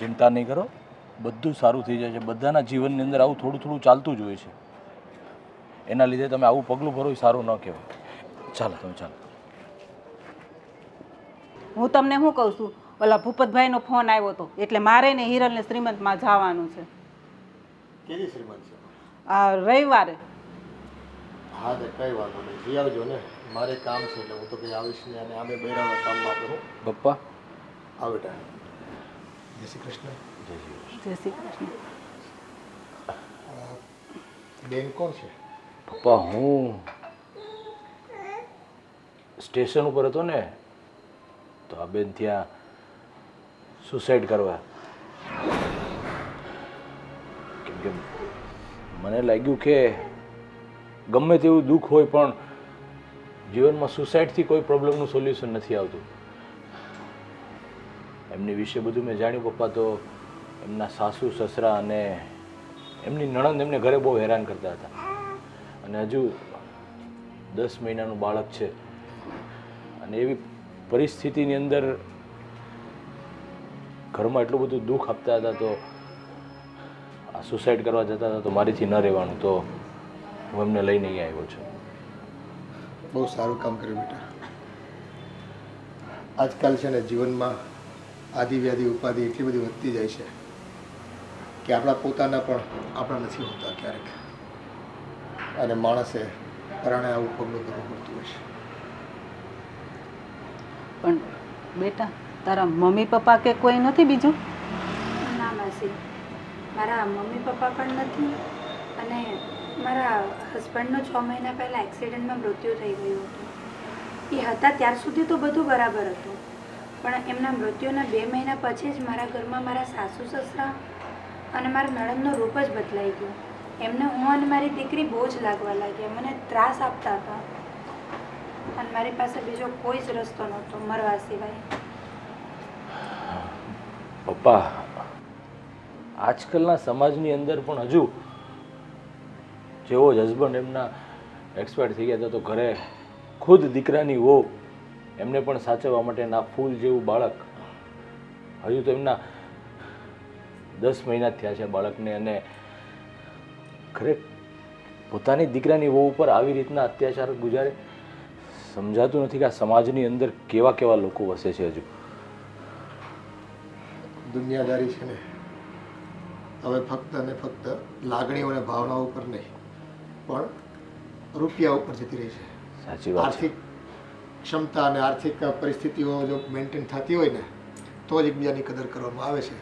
ચિંતા નહીં કરો, બધું સારું થઈ જાય છે. બધાના જીવનની અંદર આવું થોડું થોડું ચાલતું જ હોય છે. એના લીધે તમે આવું પગલું ભરો એ સારું ન કહેવાય. ચાલો તમે ચાલો. હું તમને શું કહું છું, ઓલા ભૂપતભાઈનો ફોન આવ્યો હતો એટલે મારે ને હિરલને શ્રીમંતમાં જવાનું છે. કેવી શ્રીમંત છે? આ રવિવારે. હા તો કઈ વાંધો નહીં, જઈ આવજો ને. મારે કામ છે એટલે હું તો કંઈ આવીશ નહીં. અને આમે બૈરાના કામમાં આપણે હું પપ્પા. હા બેટા. જય શ્રી કૃષ્ણ. જય શ્રી કૃષ્ણ. બેન કોણ છે? પપ્પા હું સ્ટેશન ઉપર હતો ને તો આ બેન ત્યાં સુસાઇડ કરવા, કેમ કે મને લાગ્યું કે ગમે તેવું દુઃખ હોય પણ જીવનમાં સુસાઇડથી કોઈ પ્રોબ્લેમનું સોલ્યુશન નથી આવતું. એમની વિશે બધું મેં જાણ્યું પપ્પા. તો એમના સાસુ સસરા અને એમની નણંદ એમને ઘરે બહુ હેરાન કરતા હતા. અને હજુ 10 મહિનાનું બાળક છે. અને એવી પરિસ્થિતિની અંદર ઘરમાં એટલું બધું દુઃખ આપતા હતા તો આ સુસાઇડ કરવા જતા હતા તો મારીથી ન રહેવાનું. તો હું એમને લઈને અહીં આવ્યો છું. બહુ સારું કામ કર્યું બેટા. આજકાલ છે ને જીવનમાં આદિ વ્યાધિ ઉપાધિ એટલી બધી વધતી જાય છે કે આપણા પોતાના પણ આપણા નથી હોતા ક્યારેક. અને માણસે પરાણે આવું પગલું કરવું પડતું હોય છે. પણ બેટા તારા મમ્મી પપ્પા કે કોઈ નથી બીજું? ના માસી, મારા મમ્મી પપ્પા પણ નથી. અને મારા હસબન્ડનું 6 મહિના પહેલાં એક્સિડન્ટમાં મૃત્યુ થઈ ગયું હતું. એ હતા ત્યાર સુધી તો બધું બરાબર હતું, પણ એમના મૃત્યુના 2 મહિના પછી જ મારા ઘરમાં મારા સાસુ સસરા અને મારા નણંદનો રૂપ જ બદલાઈ ગયો. એમને હું અને મારી દીકરી બહુ જ લાગવા લાગ્યા, મને ત્રાસ આપતા હતા. અને મારી પાસે બીજો કોઈ જ રસ્તો નહોતો મરવા સિવાય. પપ્પા, આજકાલના સમાજની અંદર પણ હજુ જેવો જ હસબન્ડ એમના એક્સપાયર થઈ ગયા હતા તો ઘરે ખુદ દીકરાની વહુ એમને પણ સાચવવા માટે ના ફૂલ જેવું બાળક. હજુ તો એમના 10 મહિના થયા છે બાળકને. અને ઘરે પોતાની દીકરાની વહુ ઉપર આવી રીતના અત્યાચાર ગુજારે. સમજાતું નથી કે આ સમાજની અંદર કેવા કેવા લોકો વસે છે. હજુ દુનિયાદારી છે ને હવે ફક્ત અને ફક્ત લાગણીઓ અને ભાવનાઓ ઉપર નહીં પણ રૂપિયા ઉપર જતી રહી છે. સાચી વાત છે. આર્થિક ક્ષમતા અને આર્થિક પરિસ્થિતિઓ જો મેન્ટેન થતી હોય ને તો જ એકબીજાની કદર કરવામાં આવે છે.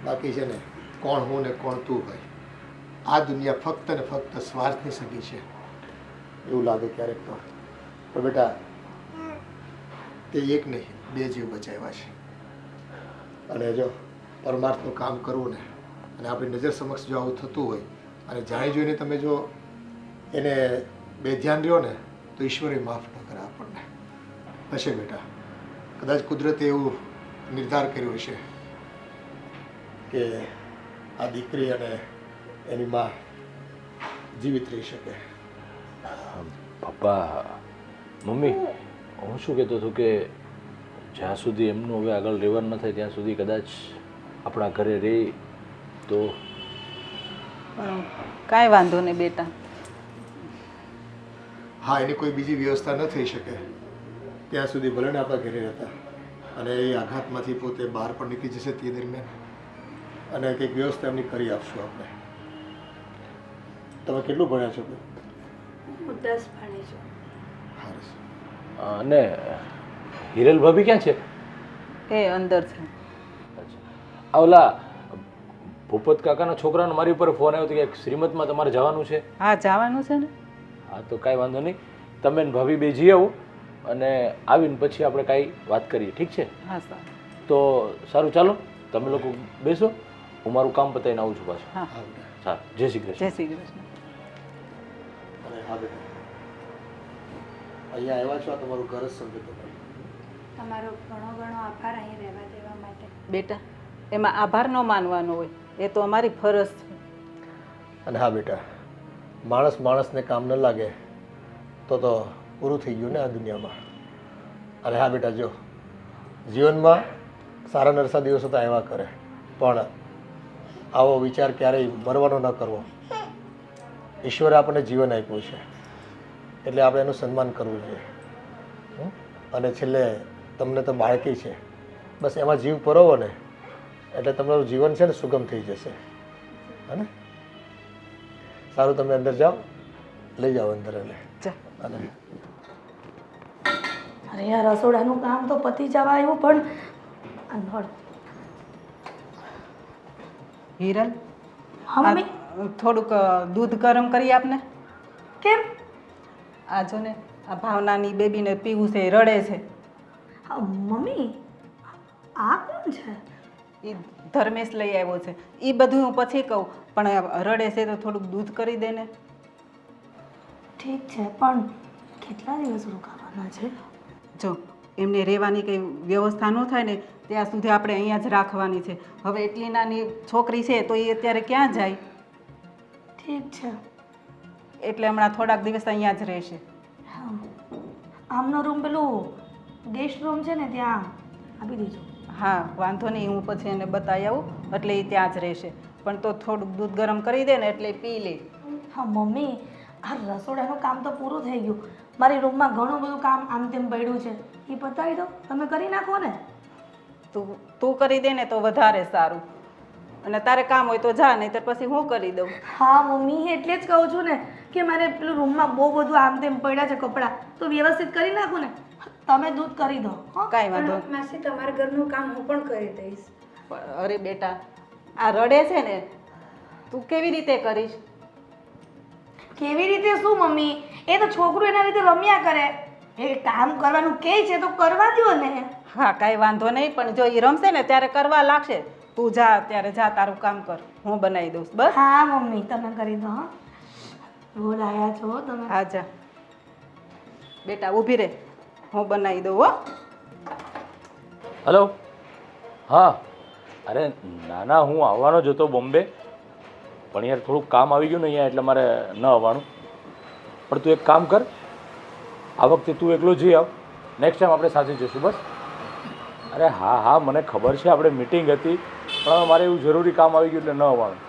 બાકી છે ને કોણ હું ને કોણ તું ભાઈ, આ દુનિયા ફક્ત ને ફક્ત સ્વાર્થની સગી છે એવું લાગે ક્યારેક તો. પણ બેટા તે એક નહીં 2 જીવ બચાવ્યા છે. અને જો પરમાર્થનું કામ કરવું ને અને આપણી નજર સમક્ષ જો આવું થતું હોય અને જાણી જોઈને તમે જો એને બેધ્યાન રહ્યો ને તો ઈશ્વરે માફ ન કરે આપણને. હશે બેટા, કદાચ કુદરતે એવું નિર્ધાર કર્યો હશે કે આ દીકરી અને એની માં જીવિત રહી શકે. પપ્પા, મમ્મી, હું શું કહેતો હતો કે જ્યાં સુધી એમનું હવે આગળ રહેવાનું ન થાય ત્યાં સુધી કદાચ આપણા ઘરે રહે તો. કાંઈ વાંધો નહીં બેટા. હા, એની કોઈ બીજી વ્યવસ્થા ન થઈ શકે ત્યાં સુધી ભલે ને આપણા ઘરે રહેતા. અને એ આઘાતમાંથી પોતે બહાર પણ નીકળી જશે તે દરમિયાન અને કંઈક વ્યવસ્થા એમની કરી આપશું આપણે. તમે કેટલું ભણ્યા છો? હું 10 ભણી છું. સરસ. અને હિરલ ભાભી ક્યાં છે? એ અંદર છે. આ ઓલા ભૂપત કાકાના છોકરાનો મારી ઉપર ફોન આવ્યો હતો કે શ્રીમતમાં તમારે જવાનું છે. હા, જવાનું છે ને. હા, તો કાંઈ વાંધો નહીં. તમે ને ભાભી બે જઈ આવો અને આવીને પછી આપણે કાંઈ વાત કરીએ. ઠીક છે? હા સારું. તો સારું, ચાલો તમે લોકો બેસો, હું મારું કામ પતાવીને આવું છું પાછું. હા સારું. જય શ્રી કૃષ્ણ. જય શ્રી કૃષ્ણ. અને હા બેટા, અહીંયા આવ્યા છો, આ તમારું ઘર જ સમજો તો. તમારો ઘણો ઘણો આભાર અહીં રહેવા દેવા માટે. બેટા, એમાં આભાર ન માનવાનો હોય, એ તો અમારી ફરજ છે. અને હા બેટા, માણસ માણસને કામ ન લાગે તો પૂરું થઈ ગયું ને આ દુનિયામાં. અને હા બેટા, જો જીવનમાં સારા નરસા દિવસો તો આવ્યા કરે પણ આવો વિચાર ક્યારેય મરવાનો ન કરવો. ઈશ્વરે આપણને જીવન આપ્યું છે એટલે આપણે એનું સન્માન કરવું જોઈએ. અને છેલ્લે તમને તો બાળકી છે, બસ એમાં જીવ પરોવો ને એટલે તમારું જીવન છે ને સુગમ થઈ જશે. હે સારું, તમે અંદર જાઓ, લઈ જાઓ અંદર. અને અરે યાર, રસોડાનું કામ તો પતી જવા આવ્યું, પણ આ નળ. હિરલ, હા મમ્મી. થોડુંક દૂધ ગરમ કરી આપને. કેમ? આ જો ને, આ ભાવનાની બેબીને પીવું છે, એ રડે છે. હા મમ્મી, આ કોણ છે? એ ધર્મેશ લઈ આવ્યો છે. એ બધું હું પછી કહું, પણ રડે છે તો થોડુંક દૂધ કરી દે ને. ઠીક છે, પણ કેટલા દિવસ રોકાવાના છે? જો એમને રહેવાની કંઈ વ્યવસ્થા ન થાય ને ત્યાં સુધી આપણે અહીંયા જ રાખવાની છે. હવે એટલી નાની છોકરી છે તો એ અત્યારે ક્યાં જાય? ઠીક છે. એટલે હમણાં થોડાક દિવસ અહીંયા જ રહેશે. હા, આમનો રૂમ પેલું ગેસ્ટ રૂમ છે ને ત્યાં આપી દેજો. હા વાંધો નહીં, હું પછી એને બતાવી આવું, એટલે એ ત્યાં જ રહેશે. પણ તો થોડુંક દૂધ ગરમ કરી દે ને એટલે પી લે. હા મમ્મી, આ રસોડાનું કામ તો પૂરું થઈ ગયું. મારી રૂમમાં ઘણું બધું કામ આમ તેમ પડ્યું છે, એ પતાવી દો. તમે કરી નાખો ને. તું કરી દે ને તો વધારે સારું. અને તારે કામ હોય તો જા, નહીં તો પછી હું કરી દઉં. હા મમ્મી, એટલે જ કહું છું ને કે મારે પેલું રૂમમાં બહુ બધું આમ તેમ પડ્યા છે કપડાં, તો વ્યવસ્થિત કરી નાખું ને. તમે દૂધ કરી દો. કાંઈ વાંધો. માસી, તમારા ઘરનું કામ હું પણ કરી દઈશ. અરે બેટા, આ રડે છે ને, તું કેવી રીતે કરીશ? કેવી રીતે શું મમ્મી? એ તો છોકરું એના રીતે રમ્યા કરે. એ કામ કરવાનું કહે છે તો કરવા દો ને. હા કાંઈ વાંધો નહીં, પણ જો એ રમશે ને ત્યારે કરવા લાગશે. તું જા, અત્યારે જા, તારું કામ કર, હું બનાવી દઉં. બસ. હા મમ્મી, તમે કરી દો. હા, બોલાયા છો તમે. હા જા બેટા, ઊભી રહે, હું બનાવી દઉં. હો હલો. હા, અરે નાના, હું આવવાનો જ હતો બોમ્બે, પણ યાર થોડુંક કામ આવી ગયું ને અહીંયા, એટલે મારે ન આવવાનું. પણ તું એક કામ કર, આ વખતે તું એકલો જઈ આવ, નેક્સ્ટ ટાઈમ આપણે સાથે જઈશું. બસ. અરે હા હા, મને ખબર છે આપણે મિટિંગ હતી, પણ હવે મારે એવું જરૂરી કામ આવી ગયું એટલે ન આવવાનું.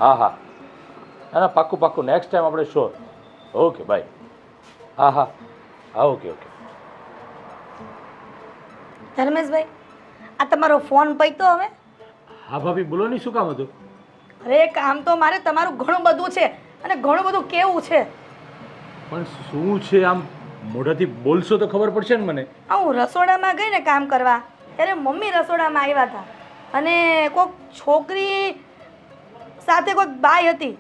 હા હા, ના ના, પાક્કું પાક્કું, નેક્સ્ટ ટાઈમ આપણે શ્યોર. Okay bye. હા હા હા, ઓકે ઓકે. ધર્મેશભાઈ, આ તમારો ફોન પૈતો હવે? હા ભાભી, બોલો નહીં, શું કામ હતું? અરે કામ તો મારે તમારું ઘણું બધું છે અને ઘણું બધું કેવું છે. પણ શું છે? આમ મોઢાથી બોલશો તો ખબર પડશે ને મને. હું રસોડામાં ગઈ ને કામ કરવા, ત્યારે મમ્મી રસોડામાં આવ્યા હતા અને કોઈક છોકરી સાથે કોઈક બાઈ હતી.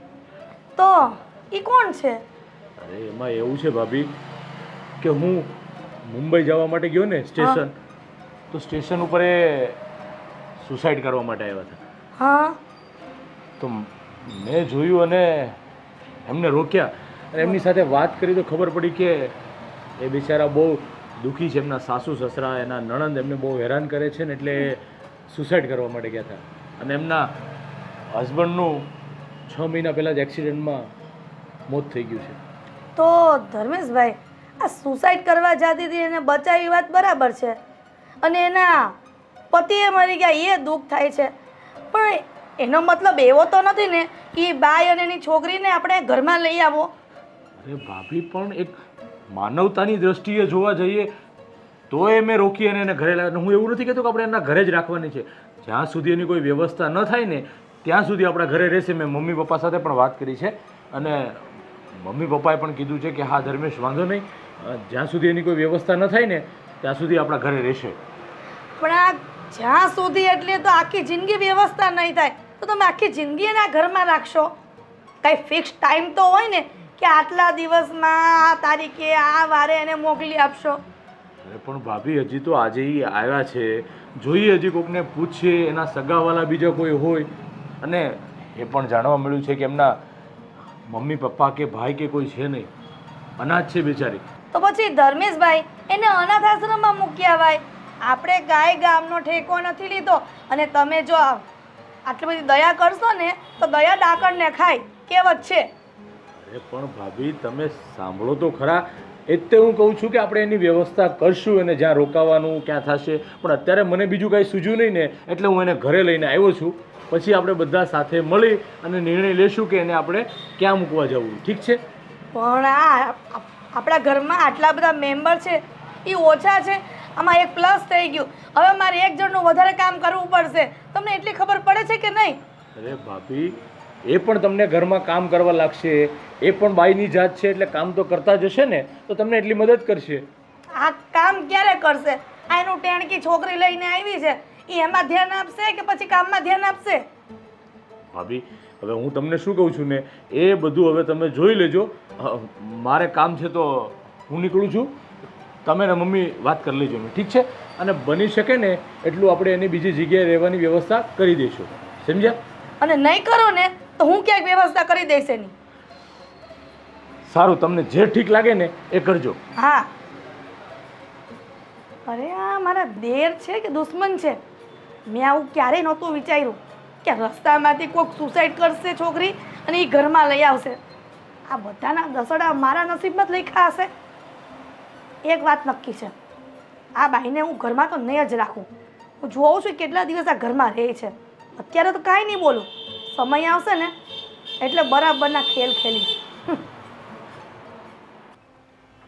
તો એ કોણ છે? અરે એમાં એવું છે ભાભી કે હું મુંબઈ જવા માટે ગયો ને સ્ટેશન, તો સ્ટેશન ઉપર એ સુસાઇડ કરવા માટે આવ્યા હતા. હા, તો મેં જોયું અને એમને રોક્યા અને એમની સાથે વાત કરી તો ખબર પડી કે એ બિચારા બહુ દુઃખી છે. એમના સાસુ સસરા, એના નણંદ એમને બહુ હેરાન કરે છે ને, એટલે સુસાઇડ કરવા માટે ગયા હતા. અને એમના હસબન્ડનું 6 મહિના પહેલાં જ એક્સિડન્ટમાં મોત થઈ ગયું છે. તો ધર્મેશભાઈ, આ સુસાઇડ કરવા જતી હતી એને બચાવી વાત બરાબર છે, અને એના પતિએ મરી ગયા એ દુઃખ થાય છે, પણ એનો મતલબ એવો તો નથી ને કે બાઈ અને એની છોકરીને આપણે ઘરમાં લઈ આવો. અરે ભાભી, પણ એક માનવતાની દ્રષ્ટિએ જોવા જઈએ તો એ મેં રોકી અને એને ઘરે લાવ્યા. હું એવું નથી કહેતો કે આપણે એના ઘરે જ રાખવાની છે. જ્યાં સુધી એની કોઈ વ્યવસ્થા ન થાય ને ત્યાં સુધી આપણા ઘરે રહેશે. મેં મમ્મી પપ્પા સાથે પણ વાત કરી છે અને મમ્મી પપ્પાએ પણ કીધું છે કે હા ધર્મેશ, વાંધો નહીં, જ્યાં સુધી એની કોઈ વ્યવસ્થા ન થાય ને ત્યાં સુધી આપણા ઘરે રહેશે. પણ આ જ્યાં સુધી એટલે તો આખી જિંદગી વ્યવસ્થા નહીં થાય તો તમે આખી જિંદગી એના ઘરમાં રાખશો? કંઈ ફિક્સ ટાઈમ તો હોય ને કે આટલા દિવસમાં આ તારીખે આ વારે એને મોકલી આપશો. અરે પણ ભાભી, હજી તો આજે એ આવ્યા છે, જોઈએ હજી કોકને પૂછીએ, એના સગાવાલા બીજા કોઈ હોય. અને એ પણ જાણવા મળ્યું છે કે એમના મમ્મી પપ્પા કે ભાઈ કે કોઈ છે નહીં, અનાથ છે બિચારી. તો પછી ધર્મેશભાઈ, એને અનાથ આશ્રમમાં મૂકી આવાય. આપણે ગાય ગામનો ઠેકો નથી લીધો, અને તમે જો આટલી બધી દયા કરશો ને તો દયા ડાકણને ખાય, કહેવત છે. અરે પણ ભાભી, તમે સાંભળો તો ખરા, એ જ તે હું કહું છું કે આપણે એની વ્યવસ્થા કરશું એને જ્યાં રોકાવાનું ક્યાં થશે. પણ અત્યારે મને બીજું કાંઈ સૂઝ્યું નહીં ને એટલે હું એને ઘરે લઈને આવ્યો છું. પછી આપણે બધા સાથે મળી અને નિર્ણય લેશું કે એને આપણે ક્યાં મૂકવા જવું. ઠીક છે? પણ આપણા ઘરમાં આટલા બધા મેમ્બર છે એ ઓછા છે. આમાં એક પ્લસ થઈ ગયું. હવે મારે એક જણનું વધારે કામ કરવું પડશે. તમને એટલી ખબર પડે છે કે નહીં? અરે ભાભી, એ પણ તમને ઘરમાં કામ કરવા લાગશે. એ પણ બાઈની જાત છે એટલે કામ તો કરતા જ હશે ને, તો તમને એટલી મદદ કરશે. આ કામ ક્યારે કરશે? આ એનું ટેણકી છોકરી લઈને આવી છે, એ એમાં ધ્યાન આપશે કે પછી કામમાં ધ્યાન આપશે? ભાભી, હવે હું તમને શું કહું છું ને, એ બધું હવે તમે જોઈ લેજો. મારે કામ છે તો હું નીકળું છું. તમે ને મમ્મી વાત કરી લેજો. ઠીક છે? અને બની શકે ને એટલું આપણે એની બીજી જગ્યાએ રહેવાની વ્યવસ્થા કરી દઈશું. સમજ્યા? અને નહીં કરો ને તો હું ક્યાંક વ્યવસ્થા કરી દઈશ એની. સારું, તમને જે ઠીક લાગે ને એ કરજો. હા. અરે આ મારા દેર છે કે દુશ્મન છે? મેં આવું ક્યારેય નહોતું વિચાર્યું કે રસ્તામાંથી કોઈક સુસાઇડ કરશે છોકરી અને એ ઘરમાં લઈ આવશે. આ બધાના દસડા મારા નસીબમાં જ લખ્યા હશે. એક વાત નક્કી છે, આ બાઈને હું ઘરમાં તો નહીં જ રાખું. હું જોઉં છું કેટલા દિવસ આ ઘરમાં રહે છે. અત્યારે તો કાંઈ નહીં બોલું, સમય આવશે ને એટલે બરાબરના ખેલ ખેલી.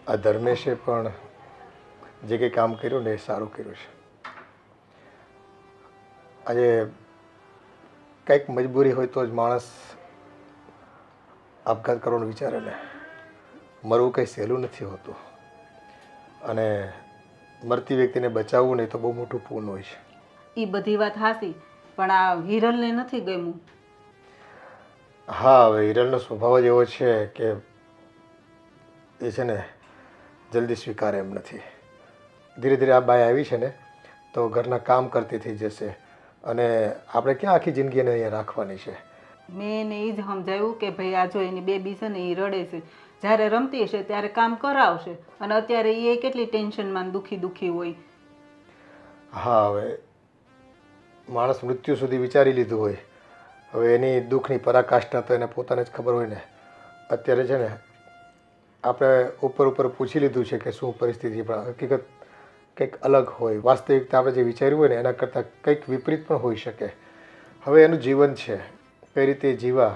આ ધર્મેશે પણ જે કંઈ કામ કર્યું ને એ સારું કર્યું છે. આજે કંઈક મજબૂરી હોય તો જ માણસ આપઘાત કરવાનું વિચારે ને. મરવું કંઈ સહેલું નથી હોતું અને મરતી વ્યક્તિને બચાવવું નહીં તો બહુ મોટું પૂન હોય છે. એ બધી વાત હાસી, પણ આ હિરલને નથી ગમ્યું. હા, હવે હિરલનો સ્વભાવ જ એવો છે કે એ છે ને જલ્દી સ્વીકારે એમ નથી. ધીરે ધીરે આ બાઈ આવી છે ને તો ઘરના કામ કરતી થઈ જશે અને આપણે ક્યાં આખી જિંદગી એને અહીંયા રાખવાની છે. મેં એને એ જ સમજાવ્યું કે ભાઈ આ જો એની બેબી છે ને એ રડે છે, જ્યારે રમતી હશે ત્યારે કામ કરાવશે અને અત્યારે એ કેટલી ટેન્શનમાં દુખી હોય. હા, હવે માણસ મૃત્યુ સુધી વિચારી લીધું હોય, હવે એની દુઃખની પરાકાષ્ઠા તો એને પોતાને જ ખબર હોય ને. અત્યારે છે ને આપણે ઉપર પૂછી લીધું છે કે શું પરિસ્થિતિ, પણ હકીકત કંઈક અલગ હોય. વાસ્તવિકતા આપણે જે વિચાર્યું હોય ને એના કરતાં કંઈક વિપરીત પણ હોઈ શકે. હવે એનું જીવન છે, કઈ રીતે જીવા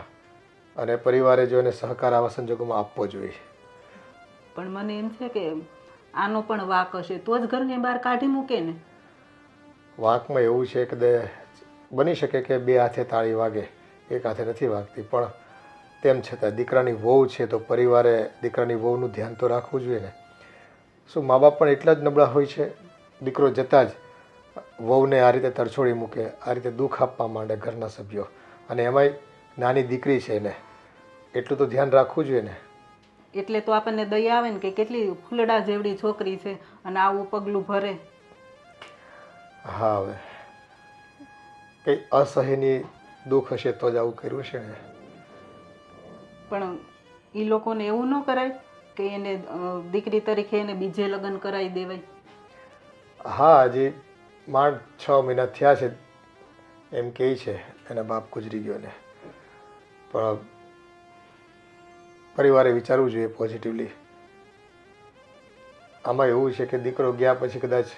અને પરિવારે જો એને સહકાર આવા સંજોગોમાં આપવો જોઈએ. પણ મને એમ છે કે આનો પણ વાંક હશે તો જ ઘરની બહાર કાઢી મૂકે ને. વાંકમાં એવું છે કે બની શકે કે બે હાથે તાળી વાગે, એક હાથે નથી વાગતી, પણ તેમ છતાં દીકરાની વહુ છે તો પરિવારે દીકરાની વહુનું ધ્યાન તો રાખવું જોઈએ ને. શું મા બાપ પણ એટલા જ નબળા હોય છે? દીકરો જતાં જ વહુને આ રીતે તરછોડી મૂકે, આ રીતે દુઃખ આપવા માંડે ઘરના સભ્યો, અને એમાંય નાની દીકરી છે ને, એટલું તો ધ્યાન રાખવું જોઈએ ને. એટલે તો આપણને દયા આવે ને કે કેટલી ફૂલડા જેવડી છોકરી છે અને આવું પગલું ભરે. હા, હવે કંઈ અસહ્યની દુઃખ હશે તો જ આવું કર્યું છે ને. પણ એ લોકોને એવું ન કરાય કે એને દીકરી તરીકે એને બીજે લગ્ન કરાવી દેવાય. હા, હજી માંડ 6 મહિના થયા છે એમ કહે છે, એના બાપ ગુજરી ગયો ને. પણ પરિવારે વિચારવું જોઈએ પોઝિટિવલી. આમાં એવું છે કે દીકરો ગયા પછી કદાચ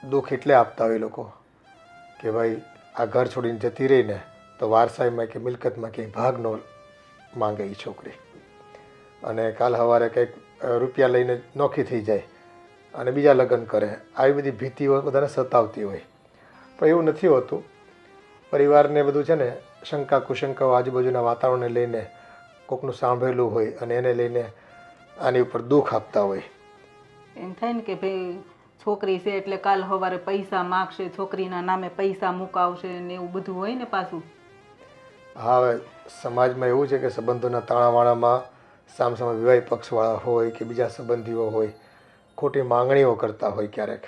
દુઃખ એટલે આપતા હોય લોકો કે ભાઈ આ ઘર છોડીને જતી રહીને તો વારસાઈમાં કે મિલકતમાં ક્યાંય ભાગ ન માંગે એ છોકરી, અને કાલ સવારે કંઈક રૂપિયા લઈને નોખી થઈ જાય અને બીજા લગ્ન કરે. આવી બધી ભીતિઓ બધાને સતાવતી હોય, પણ એવું નથી હોતું. પરિવારને બધું છે ને શંકા કુશંકાઓ આજુબાજુના વાતાવરણને લઈને કોકનું સાંભળેલું હોય અને એને લઈને આની ઉપર દુઃખ આપતા હોય. એમ થાય ને કે ભાઈ છોકરી છે એટલે કાલ સવારે પૈસા માગશે, છોકરીના નામે પૈસા મુકાવશે ને એવું બધું હોય ને પાછું. હા, હવે સમાજમાં એવું છે કે સંબંધોના તાણાવાણામાં સામસામે વિવાહિત પક્ષવાળા હોય કે બીજા સંબંધીઓ હોય, ખોટી માંગણીઓ કરતા હોય ક્યારેક,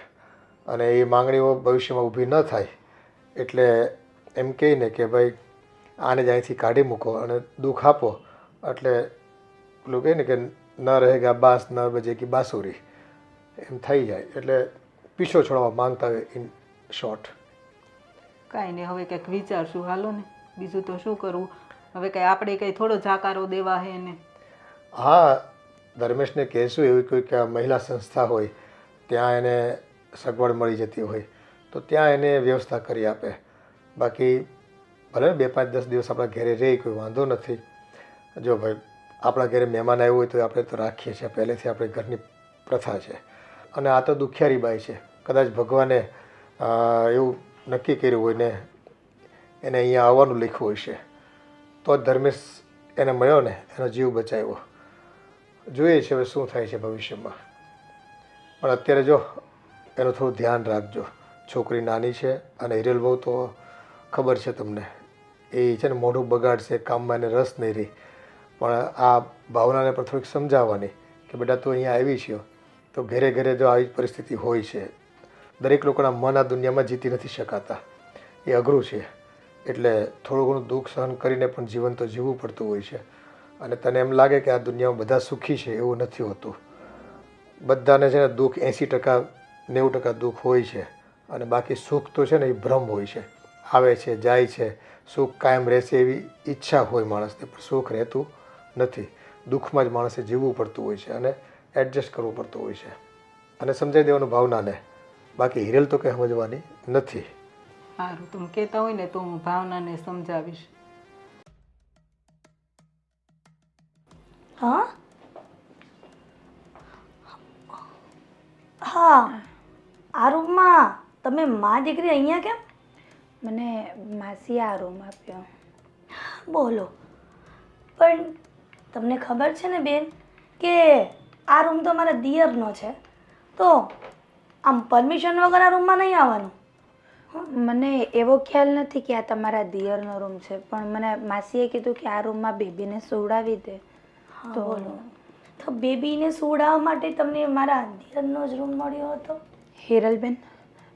અને એ માંગણીઓ ભવિષ્યમાં ઊભી ન થાય એટલે એમ કહીને કે ભાઈ આને જ અહીંથી કાઢી મૂકો અને દુઃખ આપો, એટલે પેલું કહે ને કે ન રહેગા બાસ ન બજેગી બાંસુરી, એમ થઈ જાય. એટલે પીછો છોડવા માંગતા હોય ઇન શોર્ટ. કાંઈ નહીં, હવે કંઈક વિચારશું. હાલો ને, બીજું તો શું કરવું હવે. કંઈ આપણે કંઈ થોડો જાકારો દેવા હે ને. હા, ધર્મેશને કહેશું એવી કોઈક મહિલા સંસ્થા હોય ત્યાં એને સગવડ મળી જતી હોય તો ત્યાં એને વ્યવસ્થા કરી આપે. બાકી ભલે 2-5-10 દિવસ આપણા ઘરે રહે કોઈ વાંધો નથી. જો ભાઈ આપણા ઘરે મહેમાન આવ્યું હોય તો આપણે તો રાખીએ છીએ, પહેલેથી આપણી ઘરની પ્રથા છે. અને આ તો દુખિયારી બાઈ છે, કદાચ ભગવાને એવું નક્કી કર્યું હોય ને એને અહીંયા આવવાનું લખ્યું હોય છે તો જ ધર્મેશ એને મળ્યો ને, એનો જીવ બચાવ્યો. જોઈએ છે હવે શું થાય છે ભવિષ્યમાં. પણ અત્યારે જો એનું થોડું ધ્યાન રાખજો. છોકરી નાની છે અને હિરેલ બહુ તો ખબર છે તમને, એ છે ને મોઢું બગાડશે, કામમાં એને રસ નહીં રહી. પણ આ ભાવનાને પણ થોડીક સમજાવવાની કે બેટા તું અહીંયા આવી છે તો ઘરે ઘરે જો આવી પરિસ્થિતિ હોય છે. દરેક લોકોના મન આ દુનિયામાં જીતી નથી શકાતા, એ અઘરું છે. એટલે થોડું ઘણું દુઃખ સહન કરીને પણ જીવન તો જીવવું પડતું હોય છે. અને તને એમ લાગે કે આ દુનિયામાં બધા સુખી છે, એવું નથી હોતું. બધાને છે ને દુઃખ 80% 90% દુઃખ હોય છે અને બાકી સુખ તો છે ને એ ભ્રમ હોય છે. આવે છે જાય છે, સુખ કાયમ રહેશે એવી ઈચ્છા હોય માણસને, પણ સુખ રહેતું નથી. દુઃખમાં જ માણસે જીવવું પડતું હોય છે અને એડજસ્ટ કરવું પડતું હોય છે અને સમજાવી દેવાનું ભાવનાને. બાકી હિરેલ તો કંઈ સમજવાની નથી. સારું, તમે કહેતા હોય ને તો હું ભાવનાને સમજાવીશ. હા હા, આ રૂમમાં તમે મા દીકરી અહીંયા કેમ? મને માસીએ આ રૂમ આપ્યો. બોલો, પણ તમને ખબર છે ને બેન કે આ રૂમ તો મારા દિયરનો છે, તો આમ પરમિશન વગર આ રૂમમાં નહીં આવવાનું. મને એવો ખ્યાલ નથી કે આ તમારા દિયરનો રૂમ છે, પણ મને માસીએ કીધું કે આ રૂમમાં બેબીને સુવડાવી દે. તો બોલો, તો બેબીને સુવડાવવા માટે તમને મારા દિયરનો જ રૂમ મળ્યો હતો? હિરલબેન,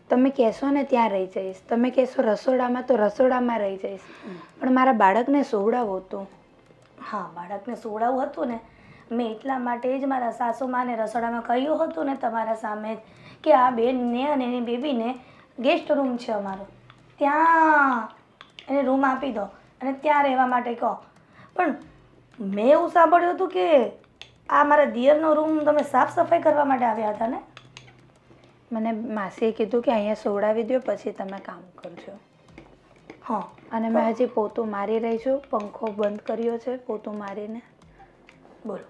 તમે કહેશો ને ત્યાં રહી જઈશ, તમે કહેશો રસોડામાં તો રસોડામાં રહી જઈશ, પણ મારા બાળકને સુવડાવવું હતું. હા, બાળકને સુવડાવવું હતું ને, મેં એટલા માટે જ મારા સાસુમાને રસોડામાં કહ્યું હતું ને તમારા સામે જ કે આ બેનને અને એની બેબીને ગેસ્ટ રૂમ છે અમારો, ત્યાં એને રૂમ આપી દો અને ત્યાં રહેવા માટે કહો. પણ મેં એવું સાંભળ્યું હતું કે આ મારા દિયરનો રૂમ તમે સાફ સફાઈ કરવા માટે આવ્યા હતા ને? મને માસીએ કીધું કે અહીંયા સુવડાવી દો પછી તમે કામ કરજો. હા, અને મેં હજી પોતું મારી રહી છું, પંખો બંધ કર્યો છે પોતું મારીને. બોલો,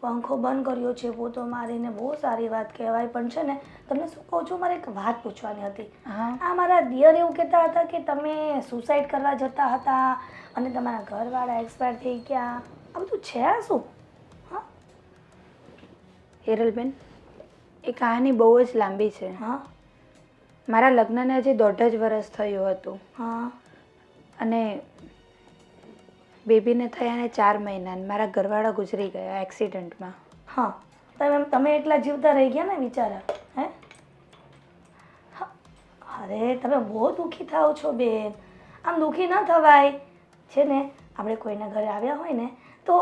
પંખો બંધ કર્યો છે પોતો મારીને, બહુ સારી વાત કહેવાય. પણ છે ને તમને શું કહું છું, મારે એક વાત પૂછવાની હતી. હા, આ મારા દિયર એવું કહેતા હતા કે તમે સુસાઇડ કરવા જતા હતા અને તમારા ઘરવાળા એક્સપાયર થઈ ગયા. આ બધું છે આ શું? હા હિરલબેન, એ કહાની બહુ જ લાંબી છે. હા મારા લગ્નને હજી 1.5 વર્ષ થયું હતું હા અને બેબીને થયાને 4 મહિના મારા ઘરવાળા ગુજરી ગયા એક્સિડન્ટમાં. હા, તમે એટલા જીવતા રહી ગયા ને બિચારા. હે, અરે તમે બહુ દુઃખી થાઓ છો બેન. આમ દુઃખી ન થવાય. છે ને આપણે કોઈના ઘરે આવ્યા હોય ને તો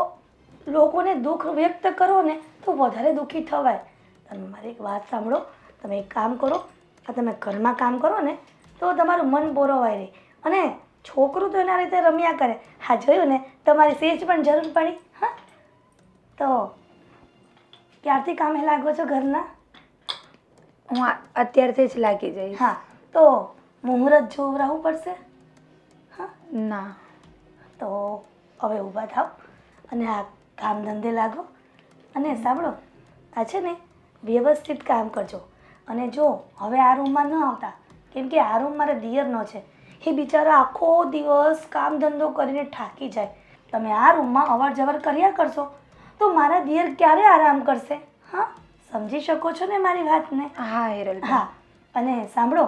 લોકોને દુઃખ વ્યક્ત કરો ને તો વધારે દુઃખી થવાય. તમે મારી એક વાત સાંભળો, તમે એક કામ કરો, આ તમે ઘરમાં કામ કરો ને તો તમારું મન બોરવાય રહે અને છોકરું તો એના રીતે રમ્યા કરે. હા, જોયું ને, તમારી સેજ પણ જરૂર પડી. હા, તો ક્યારથી કામે લાગો છો ઘરના? હું અત્યારથી જ લાગી જઈશ. હા, તો મુહૂર્ત જોવરાવવું પડશે. હા, ના, તો હવે ઊભા થાવ અને આ કામ ધંધે લાગો. અને સાંભળો, આ છે ને વ્યવસ્થિત કામ કરજો. અને જો હવે આ રૂમમાં ન આવતા, કેમ કે આ રૂમ મારા દિયરનો છે, એ બિચારા આખો દિવસ કામ ધંધો કરીને થાકી જાય. તમે આ રૂમમાં અવર જવર કર્યા કરશો તો મારા દિયર ક્યારે આરામ કરશે? હા, સમજી શકો છો ને મારી વાતને? હા હિરલ. હા, અને સાંભળો,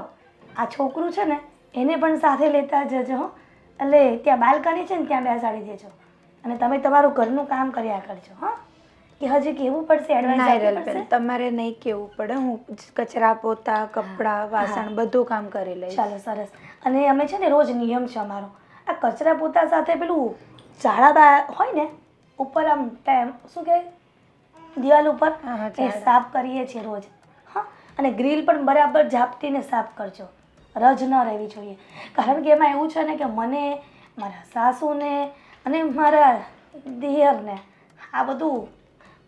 આ છોકરું છે ને એને પણ સાથે લેતા જજો. એટલે ત્યાં બાલ્કની છે ને ત્યાં બેસાડી દેજો અને તમે તમારું ઘરનું કામ કર્યા કરજો. હા, કે હજી કેવું પડશે? ના હિરલ બેન, એડવાન્સ? તમારે નહીં કેવું પડે, હું કચરા પોતા કપડાં વાસણ બધું કામ કરી લઈશ. ચાલો, સરસ. અને અમે છે ને રોજ નિયમ છે અમારો, આ કચરા પોતા સાથે પેલું ઝાડા હોય ને ઉપર આમ શું કહેવાય દિવાલ ઉપર, હા, એ સાફ કરીએ છીએ રોજ. હા, અને ગ્રીલ પણ બરાબર ઝાપટીને સાફ કરજો, રજ ન રહેવી જોઈએ. કારણ કે એમાં એવું છે ને કે મને, મારા સાસુને અને મારા દિયરને આ બધું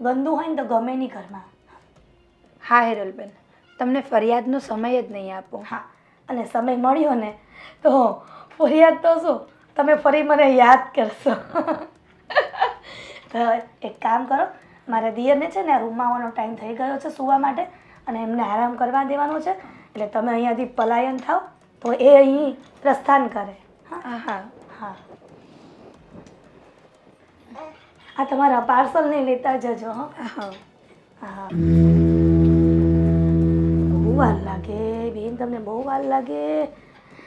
ગંદુ હોય ને તો ગમે નહીં ઘરમાં. હા હેરલબેન, તમને ફરિયાદનો સમય જ નહીં આપો. હા, અને સમય મળ્યો ને તો ફરિયાદ તો શું, તમે ફરી મને યાદ કરશો. તો એક કામ કરો, મારા દિયરને છે ને આ રૂમમાં આવવાનો ટાઈમ થઈ ગયો છે સૂવા માટે, અને એમને આરામ કરવા દેવાનો છે. એટલે તમે અહીંયાથી પલાયન થાવ તો એ અહીં પ્રસ્થાન કરે. હા હા હા, આ તમારા પાર્સલ નહીં લેતા જજો. હા હા. હા, બહુ વાર લાગે બેન, તમને બહુ વાર લાગે.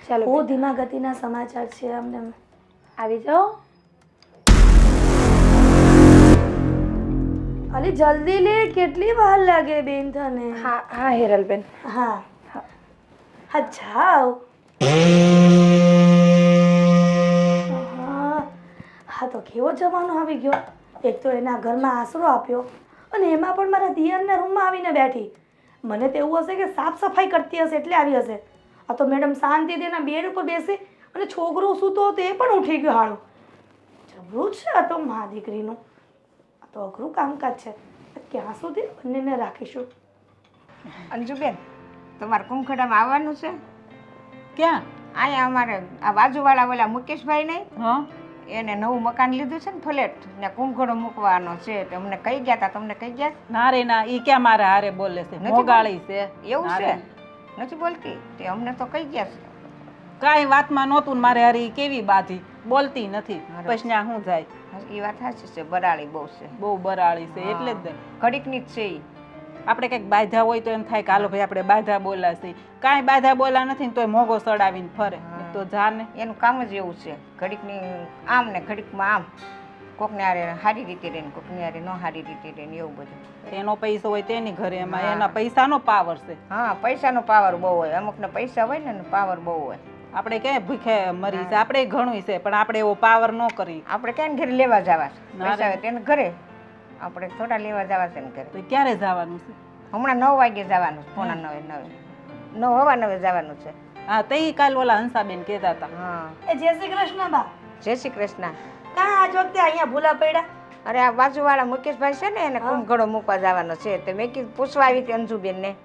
ચાલો બહુ ધીમા ગતિના સમાચાર છે અમને. આવી જાઓ. અલી જલ્દી લે, કેટલી વાર લાગે બેન તને? હા હા હેરલબેન. હા હા, જાઓ. હા તો કેવો જમાનો આવી ગયો. એક તો એના ઘરમાં આશરો આપ્યો અને એમાં પણ મારા દિયરના રૂમમાં આવીને બેઠી. મને તો એવું હશે કે સાફ સફાઈ કરતી હશે એટલે આવી હશે. આ તો મેડમ શાંતિથી એના બેડ ઉપર બેસી અને છોકરો સૂતો હતો એ પણ ઉઠી ગયો હાળું. જબરું છે આ તો મા દીકરીનું. આ તો અઘરું કામકાજ છે. ક્યાં સુધી બંનેને રાખીશું? અંજુબેન, તમારે કુંખડામાં આવવાનું છે? ક્યાં? અહીંયા અમારે આ બાજુવાળા ઓલા મુકેશભાઈ નહીં, હા, એને નવું મકાન લીધું છે ને ફ્લેટ, ને કુંખડો મૂકવાનો છે. તો અમને કહી ગયા હતા, તમને કહી ગયા? ના રે ના, ઈ ક્યાં મારે હારે બોલે છે? નથી મોગાળી છે. એવું ના છે? રે. નથી બોલતી? તે અમને તો કહી ગયા છે. કાંઈ વાતમાં નહોતું ને મારે હારી કેવી બાધી, બોલતી નથી. પછી ત્યાં શું જાય? એ વાત સાચી છે, બરાળી બહુ છે, બહુ બરાળી છે એટલે જ ને. ઘડીકની જ છે ઈ. આપણે કંઈક બાધા હોય તો એમ થાય કે હાલો ભાઈ આપણે બાધા બોલાશે. કાંઈ બાધા બોલા નથી ને તોય મોગો સડાવીને ફરે. તો જાને એનું કામ જ એવું છે, ઘડીકની આમ ને ઘડીકમાં આમ, કોકને હારે સારી રીતે રહે ને કોકને હારે ન સારી રીતે રહે ને એવું બધું. એનો પૈસો હોય તેની ઘરે, એમાં એના પૈસાનો પાવર છે. હા, પૈસાનો પાવર બહુ હોય. અમુકને પૈસા હોય ને પાવર બહુ હોય. આપણે ક્યાંય ભૂખે મરી છે, આપણે ઘણું છે પણ આપણે એવો પાવર ન કરી. આપણે ક્યાં ઘરે લેવા જવા છે? ના પૈસા રે. હોય તેને ઘરે, આપણે થોડા લેવા જવા છે ને ઘરે. તો ક્યારે જવાનું છે? હમણાં 9 વાગે જવાનું છે, પોણા 9 જવાનું છે. હા, તે કાલ ઓલા હંસાબેન કહેતા હતા. હા, એ જય શ્રી કૃષ્ણ બા. જય શ્રી કૃષ્ણ. કાં આજ વખતે અહીંયા ભૂલા પડ્યા? અરે આ બાજુવાળા મુકેશભાઈ છે ને, એને કુંભગળો મૂકવા જવાનો છે. તો મેં કીધું પૂછવા આવી હતી અંજુબેનને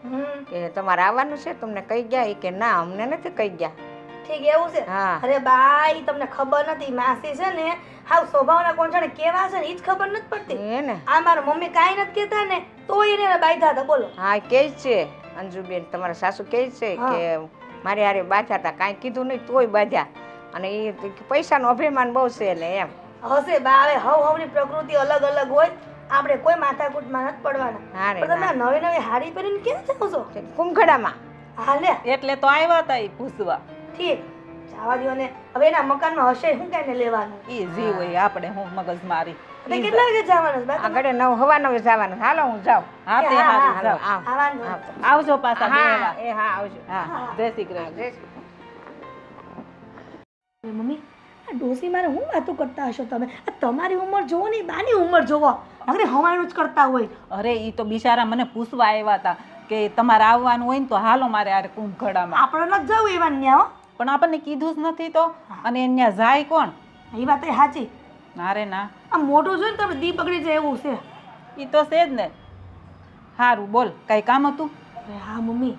કે તમારે આવવાનું છે, તમને કહી ગયા? એ કે ના, અમને નથી કહી ગયા. ઠીક એવું છે? હા. અરે બા, ઈ તમને ખબર નથી, માસી છે ને હાવ સ્વભાવના કોણ છે ને કેવા છે ને ઈ જ ખબર નથી પડતી. હે ને? આ મારા મમ્મી કાંઈ નથી કહેતા ને તોય એને બાંધ્યા હતા. બોલો. હા, કે છે અંજુબેન, તમારા સાસુ કે છે કે મારે હારે બાંધ્યા હતા, કાંઈ કીધું નહીં તોય બાંધ્યા. અને એ પૈસાનો અભિમાન બહુ છે ને એમ. હશે બા, હવે હવની પ્રકૃતિ અલગ અલગ હોય, આપણે કોઈ માથાકૂટમાં નથી પડવાના. હા રે, પણ તમે આ નવી નવી હાડી પહેરીને ક્યાં જાઓ છો? કુંભગળામાં. હા લે, એટલે તો આવ્યા હતા એ પૂછવા. ઠીક, જવા દ્યો ને. હવે એના મકાનમાં હશે શું કાંઈ લેવાનું? એ જી હોય, આપણે હું મગજ મારી. એટલે કેટલા વાગે જવાનું છે બા? આ ઘડે 9 જવાનું. હાલો હું જાઉં. હા તે હા, હારું, હા, જાઓ. આવવાનું હોય. આવજો પાછા બે હા, વાર. એ હા, આવજો. હા, જય શ્રી કૃષ્ણ. જય શ્રી કૃષ્ણ. મમ્મી, આ ડોસી મારે હું વાતો કરતા હશો તમે? આ તમારી ઉંમર જોવો ને બાની ઉંમર જોવો, નકરી હવાયણું જ કરતા હોય. અરે ઈ તો બિચારા મને પૂછવા આવ્યા હતા કે તમારે આવવાનું હોય ને તો હાલો મારે આરે કુંભખડામાં. આપણે નથી જવું એવા ન્યા હો. પણ આપણને કીધું જ નથી તો. અને ત્યાં જાય કોણ? એ વાત એ સાચી. ના રે ના, આ મોટું જોઈને તમે દી બગડી જાય એવું છે. ઈ તો છે જ ને. સારું બોલ, કઈ કામ હતું? અરે હા મમ્મી,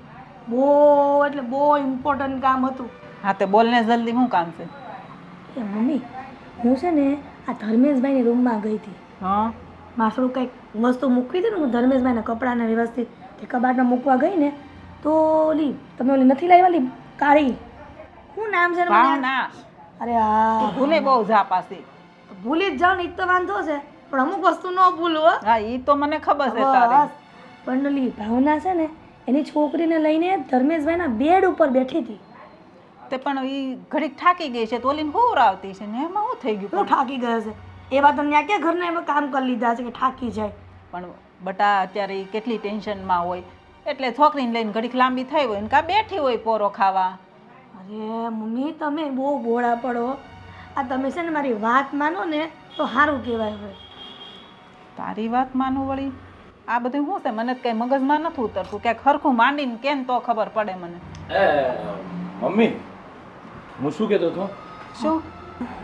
બહુ એટલે બહુ ઇમ્પોર્ટન્ટ કામ હતું. હા તે બોલ ને જલ્દી, શું કામ છે? એ મમ્મી, હું છે ને આ ધર્મેશભાઈની રૂમમાં ગઈ હતી. હા, મારું કંઈક વસ્તુ મૂકવી હતી ને, હું ધર્મેશભાઈના કપડાને વ્યવસ્થિત તે કબાટમાં મૂકવા ગઈ ને તો ઓલી તમે ઓલી નથી લાવી ઓલી કાળી, શું નામ છે એનું મને યાદ- ભાવના. અરે હા, ભૂલે બહુ જા પાછી. ભૂલી જ જાઓ ને ઈ જ તો વાંધો છે, પણ અમુક વસ્તુ ન ભૂલો હો. હા, ઈ તો મને ખબર છે તારી. બસ, પણ ઓલી ભાવના છે ને એની છોકરીને લઈને ધર્મેશભાઈના બેડ ઉપર બેઠી હતી. તે પણ ઈ ઘડીક થાકી ગઈ છે તો ઓલીને હોવરાવતી છે ને એમાં શું થઈ ગયું? હું થાકી ગયો છે એવા તો ત્યાં ક્યાં ઘરના એમાં કામ કરી લીધા છે કે થાકી જાય. પણ બટા અત્યારે ઈ કેટલી ટેન્શનમાં હોય એટલે છોકરીને લઈને ઘડીક લાંબી થઈ હોય ને કાં બેઠી હોય પોરો ખાવા. અરે મમ્મી, તમે બહુ ભોળા પડો. આ તમે છે ને મારી વાત માનો ને તો સારું કહેવાય. હોય તારી વાત માનું વળી? આ બધું શું છે? મને કઈ મગજમાં નથી ઉતરતું. ક્યાંક ખરખું માંડીને કેમ તો ખબર પડે મને. મમ્મી, હું શું કહેતો હતો? શું?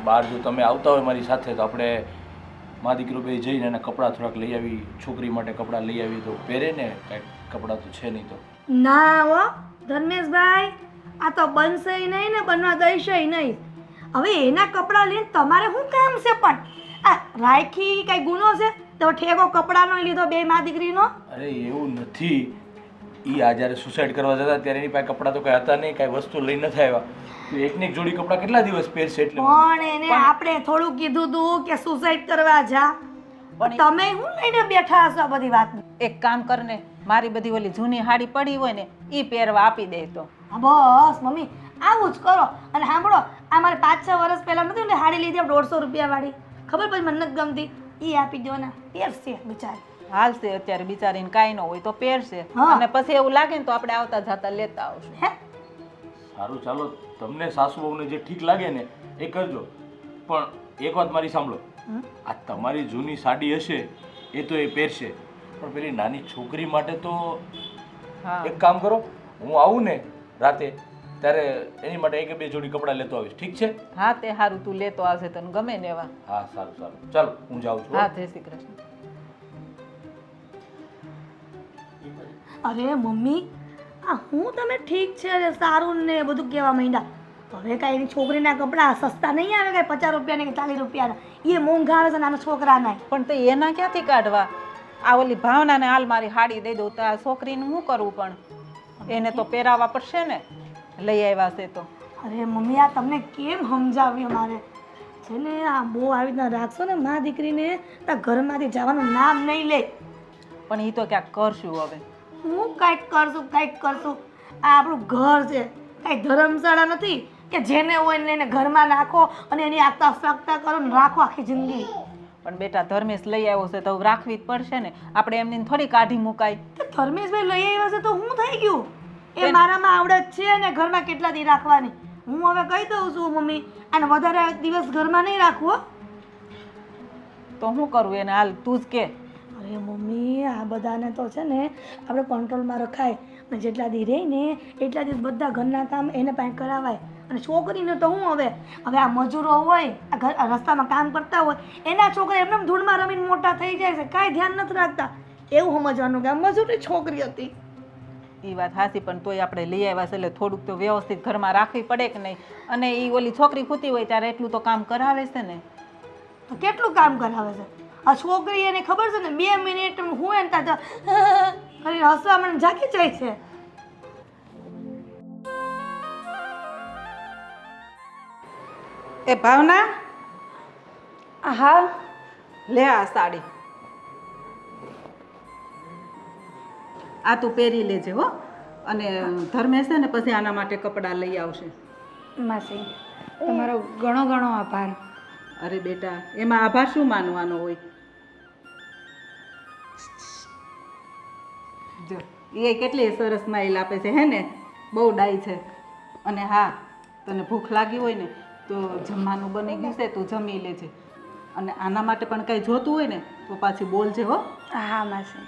બહાર જો તમે આવતા હોય મારી સાથે તો આપણે મા દીકરો બે જઈને એના કપડાં થોડાક લઈ આવી, છોકરી માટે કપડાં લઈ આવી તો પહેરે ને, કાંઈક કપડાં તો છે નહીં તો. ના હો ધર્મેશભાઈ, આ તો બનશે નહીં ને બનવા દઈશે નહીં. હવે એના કપડાં લઈને તમારે શું કામ છે? પણ આ રાખી કઈ ગુનો છે? તો ઠેકો કપડાનો લીધો બે મા દીકરીનો? અરે એવું નથી, એ આ જ્યારે સુસાઇડ કરવા જતા ત્યારે એની પાસે કપડાં તો કાંઈ હતા નહીં, કાંઈ વસ્તુ લઈ નથી આવ્યા. તો એકને એક જોડી કપડાં કેટલા દિવસ પહેરશે? એટલે પણ એને આપણે થોડું કીધું તું કે સુસાઇડ કરવા જા, પણ તમે શું લઈને બેઠા હશો આ બધી વાત? એક કામ કરને, મારી બધી ઓલી જૂની હાડી પડી હોય ને એ પહેરવા આપી દે તો. હા બસ મમ્મી, આવું જ કરો. અને સાંભળો, આ મારે 5-6 વર્ષ પહેલા નથી ને હાડી લીધી 150 રૂપિયા વાળી, ખબર પછી મને નથી ગમતી, એ આપી દો ને, પહેરશે બિચારી. હાલશે અત્યારે બિચારીને કાંઈ ન હોય તો પહેરશે, હા. અને પછી એવું લાગે ને તો આપણે આવતા જતા લેતા આવશું. હે સારું, ચાલો, તમને સાસુ વહુને જે ઠીક લાગે ને એ કરજો. પણ એક વાત મારી સાંભળો, આ તમારી જૂની સાડી હશે એ તો એ પહેરશે, પણ પેલી નાની છોકરી માટે તો હા એક કામ કરો, હું આવું ને રાતે ત્યારે એની માટે એક બે જોડી કપડાં લેતો આવીશ, ઠીક છે? હા તે સારું, તું લેતો આવશે તને ગમે ને એવા. હા સારું સારું, ચાલો હું જાઉં છું. હા જય શ્રી કૃષ્ણ. અરે મમ્મી, આ હું તમે ઠીક છે અરે સારું ને બધું કહેવા માંડ્યા. હવે કાંઈ એની છોકરીના કપડાં સસ્તા નહીં આવે, કાંઈ 50 રૂપિયાના કે 40 રૂપિયાના, એ મોંઘા આવે છે નાના છોકરાના. પણ તો એના ક્યાંથી કાઢવા? આ ઓલી ભાવનાને હાલ મારી હાડી દઈ દઉં તો આ છોકરીને શું કરવું? પણ એને તો પહેરાવવા પડશે ને, લઈ આવ્યા છે તો. અરે મમ્મી, આ તમને કેમ સમજાવ્યું મારે? છે ને આ બહુ આવી રીતના રાખશો ને મા દીકરીને, તો ઘરમાંથી જવાનું નામ નહીં લે. પણ એ તો ક્યાંક કરશું હવે. હું કાંઈક કરશું, કાંઈક કરશું. આ આપણું ઘર છે, કાંઈ ધર્મશાળા નથી કે જેને હોય ને એને ઘરમાં નાખો અને એની આગતા ફાકતા કરો ને રાખો આખી જિંદગી. પણ બેટા ધર્મેશ લઈ આવ્યો છે તો રાખવી જ પડશે ને, આપણે એમની થોડી કાઢી મુકાય. તો ધર્મેશભાઈ લઈ આવ્યા છે તો હું થઈ ગયું? એ મારામાં આવડત છે ને ઘરમાં કેટલા દી રાખવાની. હું હવે કહી દઉં છું મમ્મી, અને વધારે દિવસ ઘરમાં નહીં રાખવું હો. તો શું કરવું એને? હાલ તું જ કે. અરે મમ્મી, આ બધાને તો છે ને આપણે કંટ્રોલમાં રખાય, અને જેટલા દી રહે ને એટલા દિવસ બધા ઘરના કામ એને પાસે કરાવાય. અને છોકરીને તો હું હવે આ મજૂરો હોય, આ રસ્તામાં કામ કરતા હોય, એના છોકરા એમને ધૂળમાં રમીને મોટા થઈ જાય છે, કાંઈ ધ્યાન નથી રાખતા. એવું સમજવાનું કે આ મજૂરી છોકરી હતી. એ વાત હાસી, પણ તોય આપણે લઈ આવ્યા છે એટલે થોડુંક તો વ્યવસ્થિત ઘરમાં રાખવી પડે કે નહીં? અને એ ઓલી છોકરી ખૂતી હોય ત્યારે એટલું તો કામ કરાવે છે ને. તો કેટલું કામ કરાવે છે આ છોકરી? એને ખબર છે ને 2 મિનિટ હું એને ત્યાં કરીને હસવા મને જાગી જાય છે. એ ભાવના, હા લે આ સાડી, આ તું પહેરી લેજે હો. અને ધર્મેશ છે ને પછી આના માટે કપડાં લઈ આવશે. માસી, તમારો ઘણો ઘણો આભાર. અરે બેટા, એમાં આભાર શું માનવાનો હોય? જો એ કેટલી સરસ સ્માઈલ આપે છે, હે ને? બહુ ડાઈ છે. અને હા, તને ભૂખ લાગી હોય ને તો જમવાનું બની ગયું છે, તું જમી લેજે. અને આના માટે પણ કંઈ જોતું હોય ને તો પાછી બોલજે હો. હા માસી.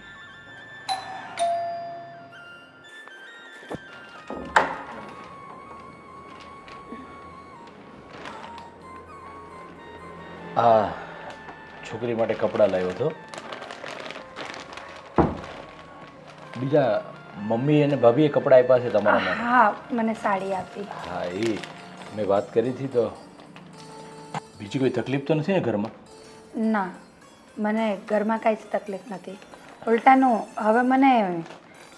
આ છોકરી માટે કપડાં લાવ્યો હતો. બીજા મમ્મી અને ભાભીએ કપડાં આપ્યા છે તમારા માટે? હા, મને સાડી આપી. હા, એ મેં વાત કરી હતી. તો બીજી કોઈ તકલીફ તો નથી ને ઘરમાં? ના, મને ઘરમાં કાંઈ જ તકલીફ નથી. ઉલટાનું હવે મને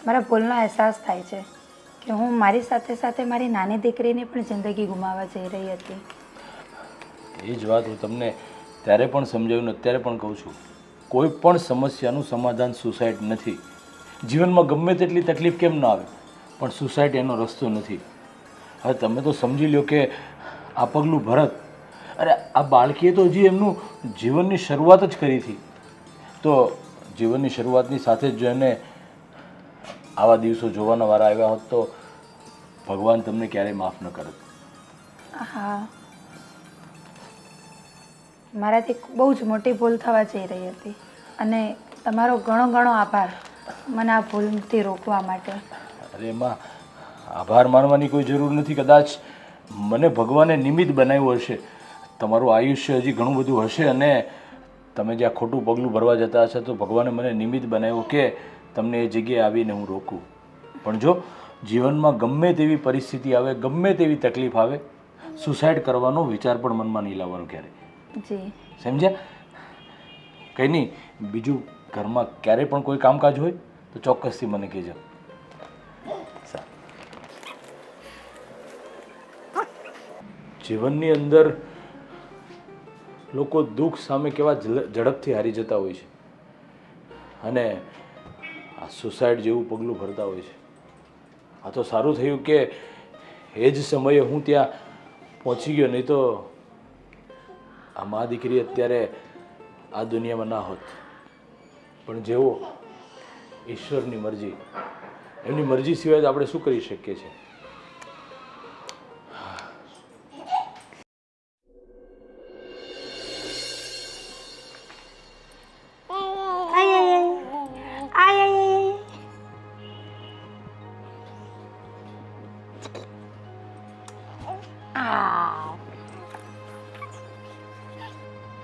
મારા ભૂલનો અહેસાસ થાય છે કે હું મારી સાથે સાથે મારી નાની દીકરીની પણ જિંદગી ગુમાવવા જઈ રહી હતી. એ જ વાત હું તમને ત્યારે પણ સમજાવ્યું ને અત્યારે પણ કહું છું, કોઈ પણ સમસ્યાનું સમાધાન સુસાઇડ નથી. જીવનમાં ગમે તેટલી તકલીફ કેમ ન આવે, પણ સુસાઇડ એનો રસ્તો નથી. હવે તમે તો સમજી લો કે આ પગલું ભરત, અરે આ બાળકીએ તો હજી એમનું જીવનની શરૂઆત જ કરી હતી. તો જીવનની શરૂઆતની સાથે જ જો એને આવા દિવસો જોવાના વારા આવ્યા હોત તો ભગવાન તમને ક્યારેય માફ ન કરત. હા, મારાથી બહુ જ મોટી ભૂલ થવા જઈ રહી હતી અને તમારો ઘણો ઘણો આભાર મને આ ભૂલથી રોકવા માટે. અરે એમાં આભાર માનવાની કોઈ જરૂર નથી. કદાચ મને ભગવાને નિમિત્ત બનાવ્યું હશે. તમારું આયુષ્ય હજી ઘણું બધું હશે અને તમે જ્યાં ખોટું પગલું ભરવા જતા હશો તો ભગવાને મને નિમિત્ત બનાવ્યો કે તમને એ જગ્યાએ આવીને હું રોકું. પણ જો જીવનમાં ગમે તેવી પરિસ્થિતિ આવે, ગમે તેવી તકલીફ આવે, સુસાઇડ કરવાનો વિચાર પણ મનમાં નહીં લાવવાનો ક્યારે. જી સમજ્યા? કંઈ નહીં, બીજું ઘરમાં ક્યારેય પણ કોઈ કામકાજ હોય તો ચોક્કસથી મને કહેજો. જીવનની અંદર લોકો દુઃખ સામે કેવા ઝડપથી હારી જતા હોય છે અને આ સુસાઇડ જેવું પગલું ભરતા હોય છે. આ તો સારું થયું કે એ જ સમયે હું ત્યાં પહોંચી ગયો, નહીં તો આ મા દીકરી અત્યારે આ દુનિયામાં ના હોત. પણ જેવો ઈશ્વરની મરજી, એમની મરજી સિવાય તો આપણે શું કરી શકીએ છીએ.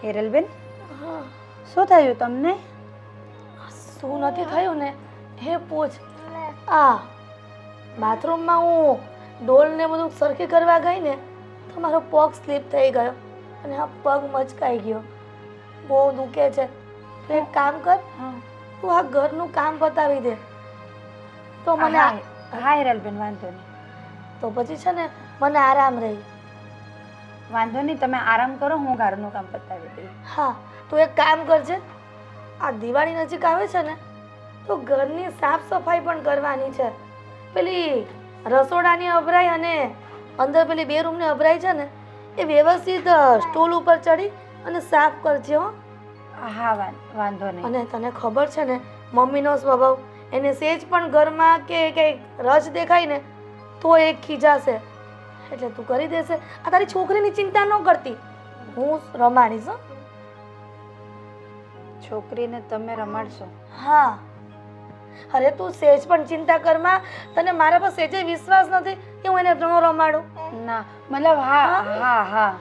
હિરલબેન, શું થયું તમને? શું નથી થયું ને હે પૂછ. આ બાથરૂમમાં હું ડોલ ને બધું સરખી કરવા ગઈ ને તો મારો પગ સ્લીપ થઈ ગયો અને આ પગ મચકાઈ ગયો. બહુ દુખે છે. તો એક કામ કર, તું આ ઘરનું કામ પતાવી દે તો મને હા હિરલબેન, વાંધો નહીં. તો પછી છે ને મને આરામ રહી. વાંધો નહીં, તમે આરામ કરો, હું ઘરનું કામ પતાવી દઈશ. હા, તું એક કામ કરજે. આ દિવાળી નજીક આવે છે ને તો ઘરની સાફ સફાઈ પણ કરવાની છે. પેલી રસોડાની અભરાઈ અને અંદર પેલી 2 રૂમની અભરાઈ છે ને એ વ્યવસ્થિત સ્ટૂલ ઉપર ચડી અને સાફ કરજે હો. હા વાંધો નહીં. અને તને ખબર છે ને મમ્મીનો સ્વભાવ, એને સેજ પણ ઘરમાં કે કંઈક રજ દેખાય ને તો એ ખીજાશે. એટલે તું કરી દેશે. આ તારી છોકરીની ચિંતા ન કરતી, હું રમાડીશ હો. છોકરીને તમે રમાડશો? હા. અરે તું સેજ પણ ચિંતા કરમાં. તને મારા પર સેજે વિશ્વાસ નથી કે હું એને ન રમાડું? ના, મતલબ હા હા હા.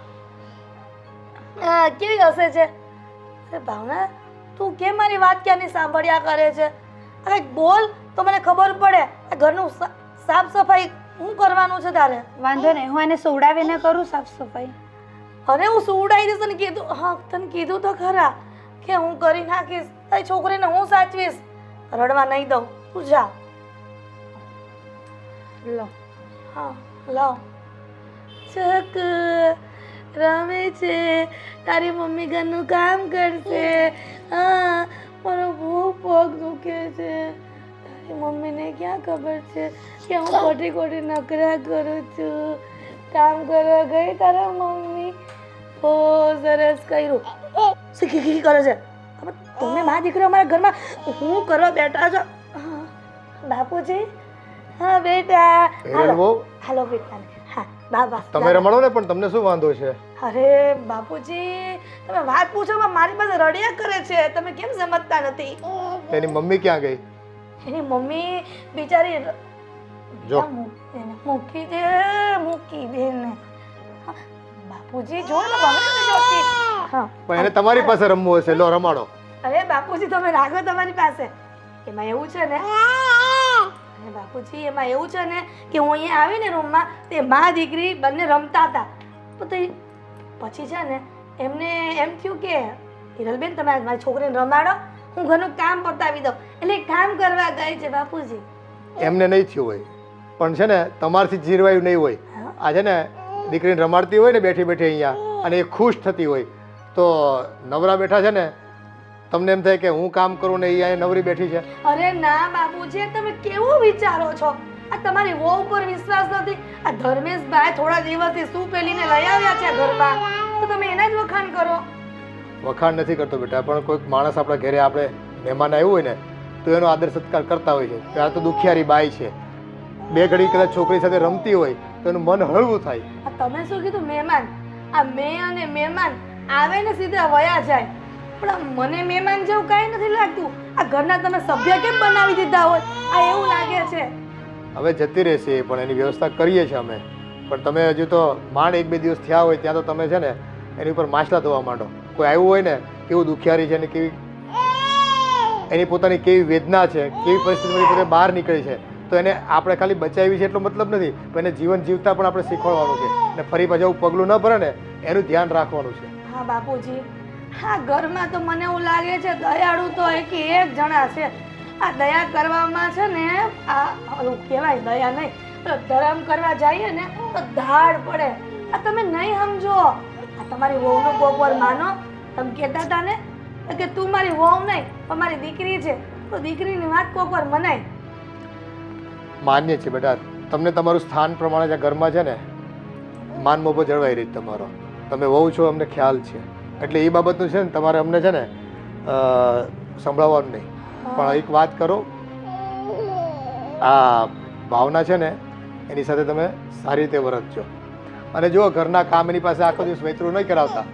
કેવી હશે છે? અરે ભાવના, તું કેમ મારી વાત ક્યાંની સાંભળ્યા કરે છે? અરે બોલ તો મને ખબર પડે. આ ઘરનું સાફ સફાઈ હું કરવાનું છે તારે. વાંધો નહીં, હું એને સુવડાવીને કરું સાફ સફાઈ. અરે હું સુવડાવી દઈશ. તને કીધું, હા તને કીધું તો ખરા કે હું કરી નાખીશ. તારી છોકરીને હું સાચવીશ, રડવા નહીં દઉં. તું જા. લો. હા લાવ. ચક રમે છે, તારી મમ્મી ઘરનું કામ કરશે. હા, મારો બહુ પગ દુખે છે. તારી મમ્મીને ક્યાં ખબર છે કે હું ખોટી ખોટી નકરા કરું છું. કામ કરવા ગઈ તારા મમ્મી, બહુ સરસ કર્યું. શીખી કરે છે. હવે તમે મા દીકરી અમારા ઘરમાં હું કરવા બેઠા છો? બાપુજી, હા બેટા. હાલો બેટા. હા બાબા, તમે રમાડો ને, પણ તમને શું વાંધો છે? અરે બાપુજી, તમે વાત પૂછો મારી પાસે રડ્યા કરે છે. તમે કેમ સમજતા નથી? એની મમ્મી ક્યાં ગઈ? એની મમ્મી બિચારી જો મૂકી દે ને. બાપુજી જો ને બગડે જોતી. હા પણ એને તમારી પાસે રમવું હશે, લો રમાડો. અરે બાપુજી તમે રાખો તમારી પાસે. એમાં એવું છે ને, અરે બાપુજી એમાં એવું છે ને કે હું અહીંયા આવીને રૂમમાં તે મા દીકરી બંને રમતા હતા. પછી છે ને એમને એમ થયું કે હિરલબેન તમે મારી છોકરીને રમાડો, હું ઘરનું કામ પતાવી દઉં. એટલે કામ કરવા ગઈ છે બાપુજી. એમને નહીં થયું હોય, પણ છે ને તમારથી જીરવાયું નહીં હોય. આ છે ને દીકરીને રમાડતી હોય ને બેઠી બેઠી અહીંયા, અને એ ખુશ થતી હોય તો નવરા બેઠા છે ને તમને એમ થાય કે હું કામ કરું ને એ અહીંયા નવરી બેઠી છે. અરે ના બાપુજી, તમે કેવું વિચારો છો? આ તમારી વહુ ઉપર વિશ્વાસ નથી? આ ધર્મેશભાઈ થોડા દિવસથી શું પેલીને લઈ આવ્યા છે ઘરમાં, તો તમે એના જ વખાણ કરો. વખાણ નથી કરતો બેટા, પણ કોઈક માણસ આપણા ઘરે આપણે મહેમાન આવ્યું હોય ને તો એનો આદર સત્કાર કરતા હોય છે. આ તો દુખિયારી બાઈ છે, 2 ઘડી કદાચ છોકરી સાથે રમતી હોય તો એનું મન હળવું થાય. આ તમે શું કીધું? મહેમાન? આ મેં અને મહેમાન આવે ને સીધા વયા જાય. પણ મને મહેમાન જેવું કાંઈ નથી લાગતું. આ ઘરના તમે સભ્ય કેમ બનાવી દીધા હોય આ એવું લાગે છે. હવે જતી રહેશે પણ એની વ્યવસ્થા કરીએ છીએ અમે. પણ તમે હજુ તો માંડ 1-2 દિવસ થયા હોય ત્યાં તો તમે છે ને એની ઉપર માછલા ધોવા માંડો. કોઈ આવ્યું હોય ને કેવું દુખિયારી છે અને કેવી એની પોતાની કેવી વેદના છે, કેવી પરિસ્થિતિમાંથી પોતે બહાર નીકળી છે. તો એને આપણે ખાલી બચાવી છે એટલો મતલબ નથી, પણ એને જીવન જીવતા પણ આપણે શીખવાડવાનું છે. અને ફરી પાછું આવું પગલું ન ભરે ને એનું ધ્યાન રાખવાનું છે. હા બાપુજી, હા ઘરમાં તો મને એવું લાગે છે દયાળુ તો એક જણા છે. આ દયા કરવામાં છે ને આ ઓલું કહેવાય દયા નહીં, તો ધર્મ કરવા જઈએ ને તો ધાડ પડે. આ તમે નહીં સમજો. આ તમારી વહુનું કોકવાર માનો. તમે કહેતા હતા ને કે તું મારી વહુ નહીં પણ મારી દીકરી છે, તો દીકરીની વાત કોકવાર મનાય. માન્ય છે બેટા, તમને તમારું સ્થાન પ્રમાણે જે ઘરમાં છે ને માન મોભો જળવાઈ રહી તમારો. તમે વહુ છો અમને ખ્યાલ છે, એટલે એ બાબતનું છે ને તમારે અમને છે ને સંભળાવવાનું નહીં. પણ એક વાત કરો, આ ભાવના છે ને એની સાથે તમે સારી રીતે વર્તજો. અને જો ઘરના કામ એની પાસે આખો દિવસ વૈતરું નહીં કરાવતા.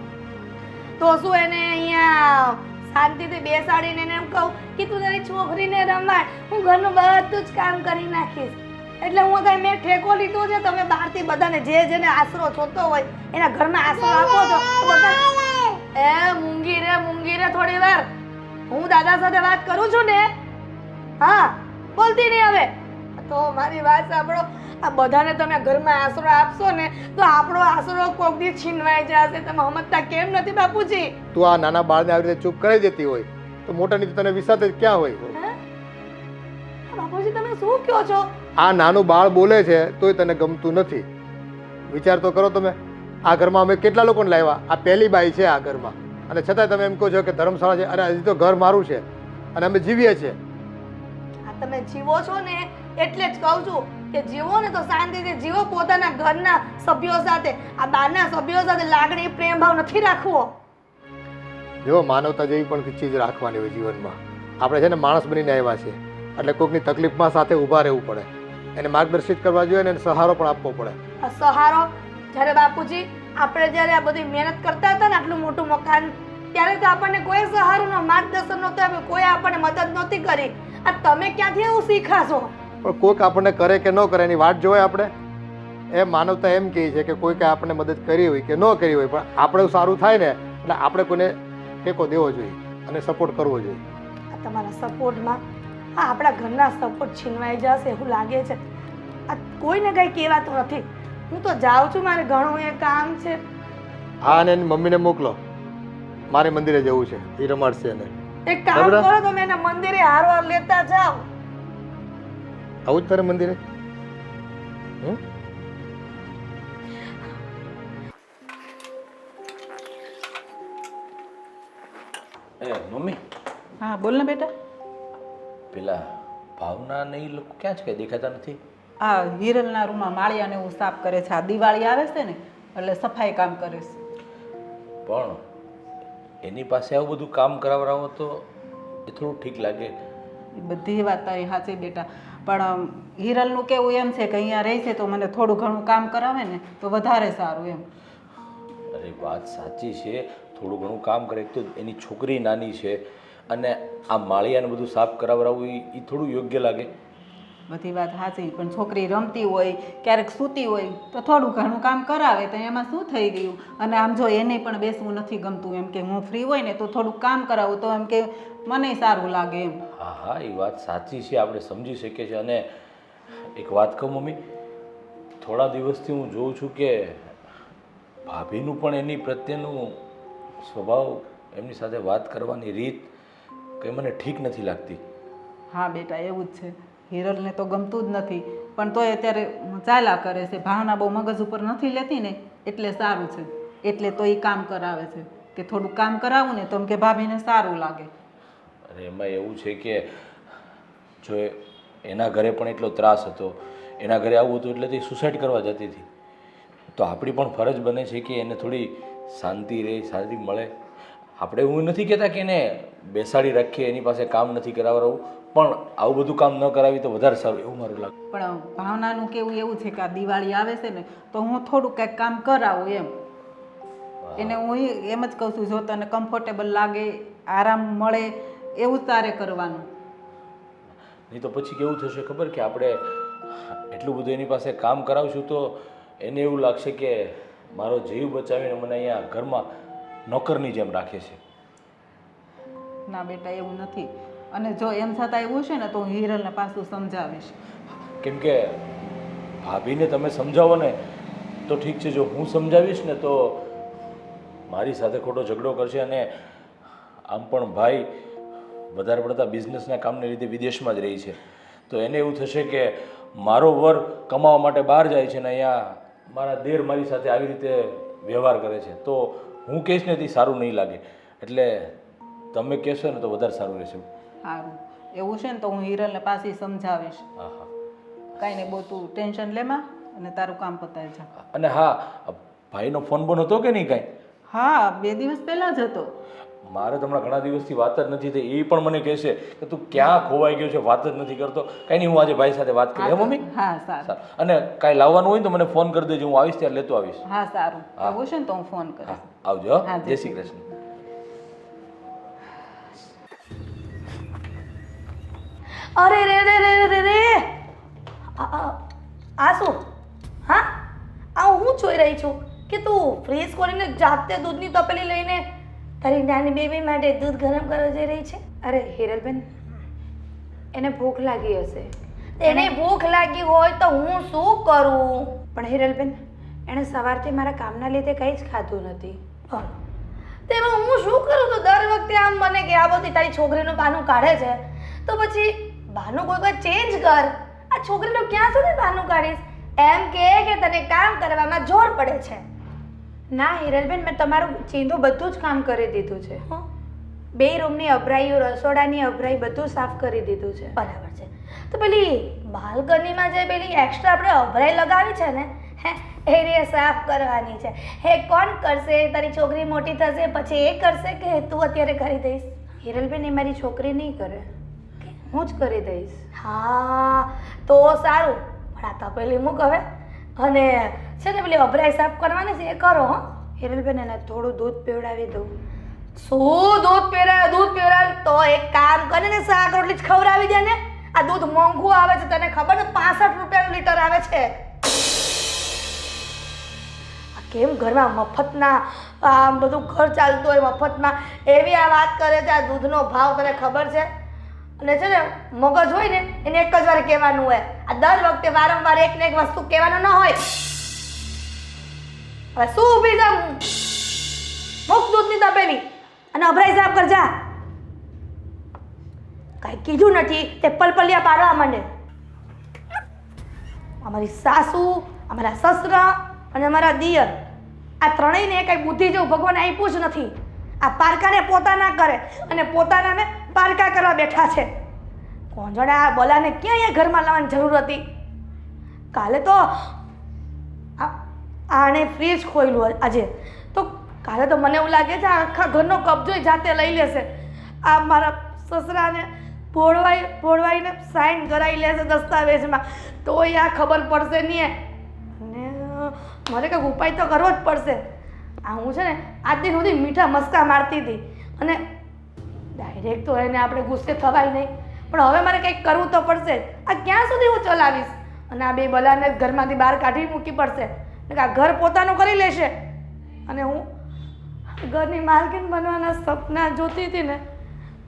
તો શું એને અહીંયા શાંતિથી બેસાડીને એને એમ કહું કે તું તારી છોકરીને રમાડ, હું ઘરનું બધું જ કામ કરી નાખીશ. એટલે હું કઈ મેં ઠેકો લીધો છે, તમે બહારથી બધાને જે જેને આશરો જોતો હોય એના ઘરમાં આશરો આપો છો. બધા એ મૂંગી રે થોડી વાર. હું દાદા સાથે વાત કરું છું ને. હા, બોલતી નહીં હવે. તો મારી વાત સાંભળો, આ બધાને તમે ઘરમાં આશરો આપશો ને તો આપણો આશરો કોક દી છીનવાઈ જશે. તમે સમજતા કેમ નથી બાપુજી? તું આ નાના બાળને આવી રીતે ચૂપ કરી દેતી હોય તો મોટાની તને વિશ્વાસ જ ક્યાં હોય? બાપુજી તમે શું કહો છો? આ નાનું બાળ બોલે છે તોય તને ગમતું નથી. વિચાર તો કરો તમે. આ ઘરમાં અમે કેટલા લોકોને લાવ્યા, આ પહેલી બાઈ છે આ ઘરમાં, અને છતાંય તમે એમ કહો છો કે ધર્મશાળા છે. અરે હજી તો ઘર મારું છે અને અમે જીવીએ છીએ. આ તમે જીવો છો ને એટલે જ કહું છું કે જીવો ને તો શાંતિથી જીવો, પોતાના ઘરના સભ્યો સાથે. આ બહારના સભ્યો સાથે લાગણી પ્રેમ ભાવ નથી રાખવો. જો માનવતા જેવી પણ ચીજ રાખવાની હોય જીવનમાં. આપણે છે ને માણસ બનીને આવ્યા છે, એટલે કોઈકની તકલીફમાં સાથે ઊભા રહેવું પડે, એને માર્ગદર્શિત કરવા જોઈએ અને એને સહારો પણ આપવો પડે. આ સહારો જ્યારે બાપુજી આપણે જ્યારે આ બધી મહેનત કરતા હતા ને આટલું મોટું મકાન, ત્યારે તો આપણને કોઈ સહારો માર્ગદર્શન નહોતું આપ્યું, કોઈ આપણને મદદ નહોતી કરી. આ તમે ક્યાંથી એવું શીખાશો? પણ કોઈક આપણને કરે કે ન કરે એની વાટ જોવાય આપણે. એ માનવતા એમ કહે છે કે કોઈકે આપણને મદદ કરી હોય કે ન કરી હોય, પણ આપણે સારું થાય ને એટલે આપણે કોઈને ટેકો દેવો જોઈએ અને સપોર્ટ કરવો જોઈએ. આ તમારા સપોર્ટમાં આ આપણા ઘરના સપોર્ટ છીનવાઈ જશે એવું લાગે છે. આ કોઈને કંઈ કહેવાતું નથી. હું તો જાઉં છું, મારે ઘણું એ કામ છે. હા, અને એની મમ્મીને મોકલો, મારે મંદિરે જવું છે, એ રમાડશે એને. એક કામ કરો, તમે એને મંદિરે હારવાર લેતા જાઓ. આવું જ તારે મંદિરે? એ મમ્મી. હા બોલ ને બેટા. પેલા ભાવના ને એ લોકો ક્યાં છે, કઈ દેખાતા નથી? આ હિરલના રૂમમાં માળિયાને એવું સાફ કરે છે. આ દિવાળી આવે છે ને એટલે સફાઈ કામ કરે છે. પણ એની પાસે આવું બધું કામ કરાવરાવો તો એ થોડું ઠીક લાગે. એ બધી વાત તારી સાચી બેટા, પણ હિરલનું કેવું એમ છે કે અહીંયા રહે છે તો મને થોડું ઘણું કામ કરાવે ને તો વધારે સારું એમ. અરે વાત સાચી છે, થોડું ઘણું કામ કરે. તો એની છોકરી નાની છે અને આ માળિયાને બધું સાફ કરાવરાવવું એ થોડું યોગ્ય લાગે. બધી વાત સાચી, પણ છોકરી રમતી હોય ક્યારેક સૂતી હોય તો થોડું ઘણું કામ કરાવે તો એમાં શું થઈ ગયું. અને આમ જો એને પણ બેસવું નથી ગમતું, એમ કે હું ફ્રી હોય ને તો થોડુંક કામ કરાવું તો એમ કે મને સારું લાગે એમ. હા હા, એ વાત સાચી છે, આપણે સમજી શકીએ છીએ. અને એક વાત કહું મમ્મી, થોડા દિવસથી હું જોઉં છું કે ભાભીનું પણ એની પ્રત્યેનું સ્વભાવ, એમની સાથે વાત કરવાની રીત કંઈ મને ઠીક નથી લાગતી. હા બેટા એવું જ છે. હિરલને તો ગમતું જ નથી, પણ તોય અત્યારે ચાલ્યા કરે છે. ભાવના બહુ મગજ ઉપર નથી લેતી ને એટલે સારું છે. એટલે તો એ કામ કરાવે છે કે થોડુંક કામ કરાવું ને તો એમ કે ભાભીને સારું લાગે. અને એમાં એવું છે કે જો એના ઘરે પણ એટલો ત્રાસ હતો, એના ઘરે આવું હતું એટલે તે સુસાઇડ કરવા જતી હતી. તો આપણી પણ ફરજ બને છે કે એને થોડી શાંતિ રહે, શાંતિ મળે. આપણે એવું નથી કહેતા કે એને બેસાડી રાખીએ, એની પાસે કામ નથી કરાવડાવવું, પણ આવું બધું કામ ન કરાવી તો વધારે સારું, એવું મારું લાગે. પણ ભાવનાનું કેવું એવું છે કે આ દિવાળી આવે છે ને તો હું થોડુંક કંઈક કામ કરાવું એમ. એને હું એમ જ કહું છું, જો તને કમ્ફર્ટેબલ લાગે, આરામ મળે એવું તારે કરવાનું. નહીં તો પછી કેવું થશે ખબર, કે આપણે એટલું બધું એની પાસે કામ કરાવશું તો એને એવું લાગશે કે મારો જીવ બચાવીને મને અહીંયા ઘરમાં નોકરની જેમ રાખે છે. ના બેટા એવું નથી. અને જો એમ છતાં એવું છે ને તો હું હિરલને પાછું સમજાવીશ. કેમ કે ભાભીને તમે સમજાવો ને તો ઠીક છે, જો હું સમજાવીશ ને તો મારી સાથે ખોટો ઝઘડો કરશે. અને આમ પણ ભાઈ વધારે પડતા બિઝનેસના કામને લીધે વિદેશમાં જ રહી છે, તો એને એવું થશે કે મારો વર કમાવા માટે બહાર જાય છે ને અહીંયા મારા દેર મારી સાથે આવી રીતે વ્યવહાર કરે છે, તો હું કહીશ ને તે સારું નહીં લાગે. એટલે તમે કહેશો ને તો વધારે સારું રહેશે. સારું, એવું છે ને તો હું હિરલને પાછી સમજાવીશ. હા હા. કાંઈ નહીં, બહુ તું ટેન્શન લેમાં અને તારું કામ પતાવી જા. અને હા, ભાઈનો ફોન બોન હતો કે નહીં કાંઈ? હા, 2 દિવસ પહેલાં જ હતો. મારે તો હમણાં ઘણા દિવસથી વાત જ નથી થઈ. એ પણ મને કહેશે કે તું ક્યાં ખોવાઈ ગયો છે, વાત જ નથી કરતો. કાંઈ નહીં, હું આજે ભાઈ સાથે વાત કરી. હે મમ્મી? હા સારું. સારું. અને કાંઈ લાવવાનું હોય ને તો મને ફોન કરી દેજો, હું આવીશ ત્યારે લેતો આવીશ. હા સારું, એવું છે ને તો હું ફોન કરીશ. હા, આવજો. હો. હા, જય શ્રી કૃષ્ણ. અરે રે રે રે રે રે આ શું? હા, આ હું જોઈ રહી છું કે તું ફ્રીઝ કરીને જાતે દૂધની તપેલી લઈને તારી નાની બેબી માટે દૂધ ગરમ કરવા જઈ રહી છે. અરે હિરલબેન, એને ભૂખ લાગી હશે. એને ભૂખ લાગી હોય તો હું શું કરું? પણ હિરલબેન, એણે સવારથી મારા કામના લીધે કંઈ જ ખાધું નથી. તેમાં હું શું કરું? તો દર વખતે આમ મને કે આ બધી તારી છોકરીનું બહાનું કાઢે છે, તો પછી બહાનું કોઈ કોઈ ચેન્જ કર. આ છોકરીનું ક્યાં સુધી બહાનું કાઢીશ? એમ કે તને કામ કરવામાં જોર પડે છે. ના હિરલબેન, મેં તમારું ચીંધું બધું જ કામ કરી દીધું છે. 2 રૂમની અભરાઈઓ, રસોડાની અભરાઈ બધું સાફ કરી દીધું છે. બરાબર છે. તો પેલી બાલ્કનીમાં જે પેલી એક્સ્ટ્રા આપણે અભરાઈ લગાવી છે ને, હે એ સાફ કરવાની છે. હે કોણ કરશે? તારી છોકરી મોટી થશે પછી એ કરશે કે તું અત્યારે કરી દઈશ? હિરલબેન, એ મારી છોકરી નહીં કરે, હું જ કરી દઈશ. હા તો સારું, પણ આ તપેલી મૂક હવે. અને છે ને પેલી અભરાઈ સાફ કરવાની છે એ કરો. હો હિરલબેન, એને થોડું દૂધ પીવડાવી દઉં. શું દૂધ પીવડાવે? તો એક કામ કરે ને, શાક રોટલી જ ખવડાવી દે ને. આ દૂધ મોંઘું આવે છે, તને ખબર છે? 65 રૂપિયાનું લીટર આવે છે. આ કેમ ઘરમાં મફતના આમ બધું ઘર ચાલતું હોય મફતમાં એવી આ વાત કરે છે? આ દૂધનો ભાવ તને ખબર છે? અને છે ને મગજ હોય ને એને એક જ વાર કહેવાનું હોય. આ દર વખતે વારંવાર એક ને એક વસ્તુ કહેવાનું ન હોય. હવે શું ઊભી છે? મૂક દૂધની તપેલી અને અભરાઈ સાફ કર જા. કાંઈ કીધું નથી તે પલપલિયા પાડવા માંડે. અમારી સાસુ, અમારા સસરા અને અમારા દિયર, આ ત્રણેયને કાંઈ બુદ્ધિ જેવું ભગવાન આપ્યું જ નથી. આ પારકાને પોતાના કરે અને પોતાનાને પારકા કરવા બેઠા છે. કોણ જાણે આ બલાને ક્યાં અહીંયા ઘરમાં લાવવાની જરૂર હતી? કાલે તો આણે ફ્રીજ ખોલ્યું આજે, તો કાલે તો મને એવું લાગે છે આખા ઘરનો કબજો જાતે લઈ લેશે. આ મારા સસરાને ભોળવાઈને સાઈન કરાવી લેશે દસ્તાવેજમાં, તોય આ ખબર પડશે નહીં. અને મારે કંઈક ઉપાય તો કરવો જ પડશે. આ હું છે ને આજ દિન સુધી મીઠા મસ્કા મારતી હતી અને ડાયરેક્ટ તો એને આપણે ગુસ્સે થવાય નહીં, પણ હવે મારે કંઈક કરવું તો પડશે. આ ક્યાં સુધી હું ચલાવીશ? અને આ 2 બલાને ઘરમાંથી બહાર કાઢી મૂકી પડશે. આ ઘર પોતાનું કરી લેશે અને હું ઘરની માલકીન બનવાના સપના જોતી હતી ને,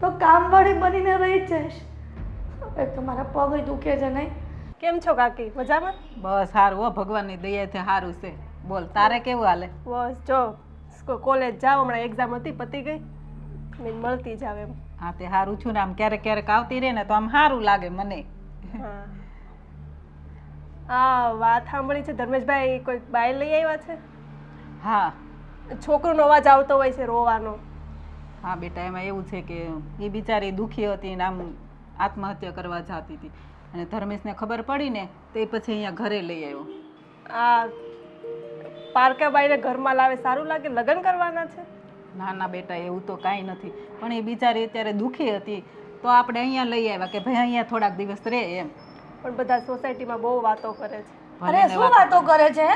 તો કામવાળી બનીને રહી જઈશ. હવે તો મારા પગ દુખે છે. નહીં કેમ છો કાકી? મજામાં? બસ સારું હો, ભગવાનની દયાથી સારું છે. બોલ, તારે કેવું હાલે? બસ જો કોલેજ જાવ, હમણાં એક્ઝામ હતી, પતી ગઈ, મેં મળતી જાવ એમ. હા તે સારું છું ને, આમ ક્યારેક ક્યારેક આવતી રહે ને તો આમ સારું લાગે મને. હા, વાત સાંભળી છે ધર્મેશભાઈ કોઈ બાઈ લઈ આવ્યા છે? હા છોકરોનો અવાજ આવતો હોય છે રોવાનો. હા બેટા, એમાં એવું છે કે એ બિચારી દુઃખી હતી ને આમ આત્મહત્યા કરવા જતી હતી, અને ધર્મેશને ખબર પડી ને તો એ પછી અહીંયા ઘરે લઈ આવ્યો. આ પારકાબાઈને ઘરમાં લાવે સારું લાગે? લગ્ન કરવાના છે? ના ના બેટા, એવું તો કાંઈ નથી, પણ એ બિચારી અત્યારે દુઃખી હતી તો આપણે અહીંયા લઈ આવ્યા કે ભાઈ અહીંયા થોડાક દિવસ રહે એમ. પણ બધા સોસાયટીમાં બહુ વાતો કરે છે. અરે શું વાતો કરે છે?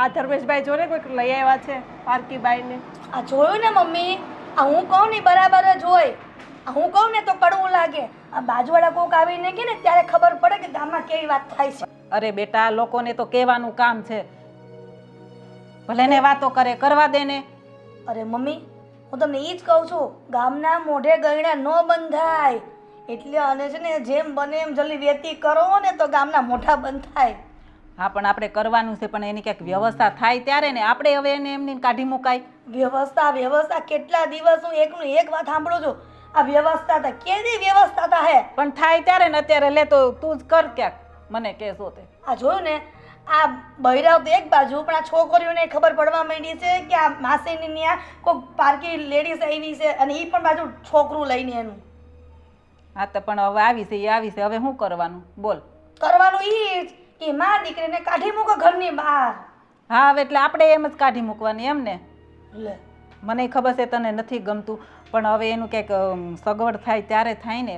આ ધર્મેશભાઈ જોને કોઈક લઈ આવ્યા છે પારકીબાઈને. આ જોયું ને મમ્મી, આ હું કહું ને બરાબર જ હોય. આ હું કહું ને તો કડવું લાગે. આ બાજુવાળા કોક આવીને કે ને ત્યારે ખબર પડે કે ગામમાં કેવી વાત થાય છે. અરે બેટા, લોકોને તો કહેવાનું કામ છે, ભલે ને વાતો કરે, કરવા દે ને. અરે મમ્મી, હું તમને એ જ કહું છું, ગામના મોઢે ગયણા ન બંધાય. એટલે અને છે ને જેમ બને એમ જલ્દી વેતી કરો ને તો ગામના મોઢા બંધ થાય. હા પણ આપણે કરવાનું છે, પણ એની ક્યાંક વ્યવસ્થા થાય ત્યારે ને આપણે હવે એને એમની કાઢી મુકાય. વ્યવસ્થા કેટલા દિવસ હું એકનું એક વાત સાંભળું છું. આ વ્યવસ્થા થાય કેદી વ્યવસ્થા થાય? પણ થાય ત્યારે ને અત્યારે લે તો તું જ કર ક્યાંક, મને કહેશો તે. આ જોયું ને, આ બૈરાવ તો એક બાજુ, પણ આ છોકરીઓને ખબર પડવા માંડી છે કે આ માસીની ત્યાં કોઈ પારકી લેડીઝ આવી છે અને એ પણ બાજુ છોકરું લઈને એનું. હા તો પણ હવે આવી છે, હવે શું કરવાનું બોલ? કરવાનું ઈ જ કે માં દીકરીને કાઢી મૂકો ઘરની બહાર. હા હવે એટલે આપણે એમ જ કાઢી મૂકવાની એમ ને? લે મને ખબર છે તને નથી ગમતું, પણ હવે એનું કંઈક સગવડ થાય ત્યારે થાય ને.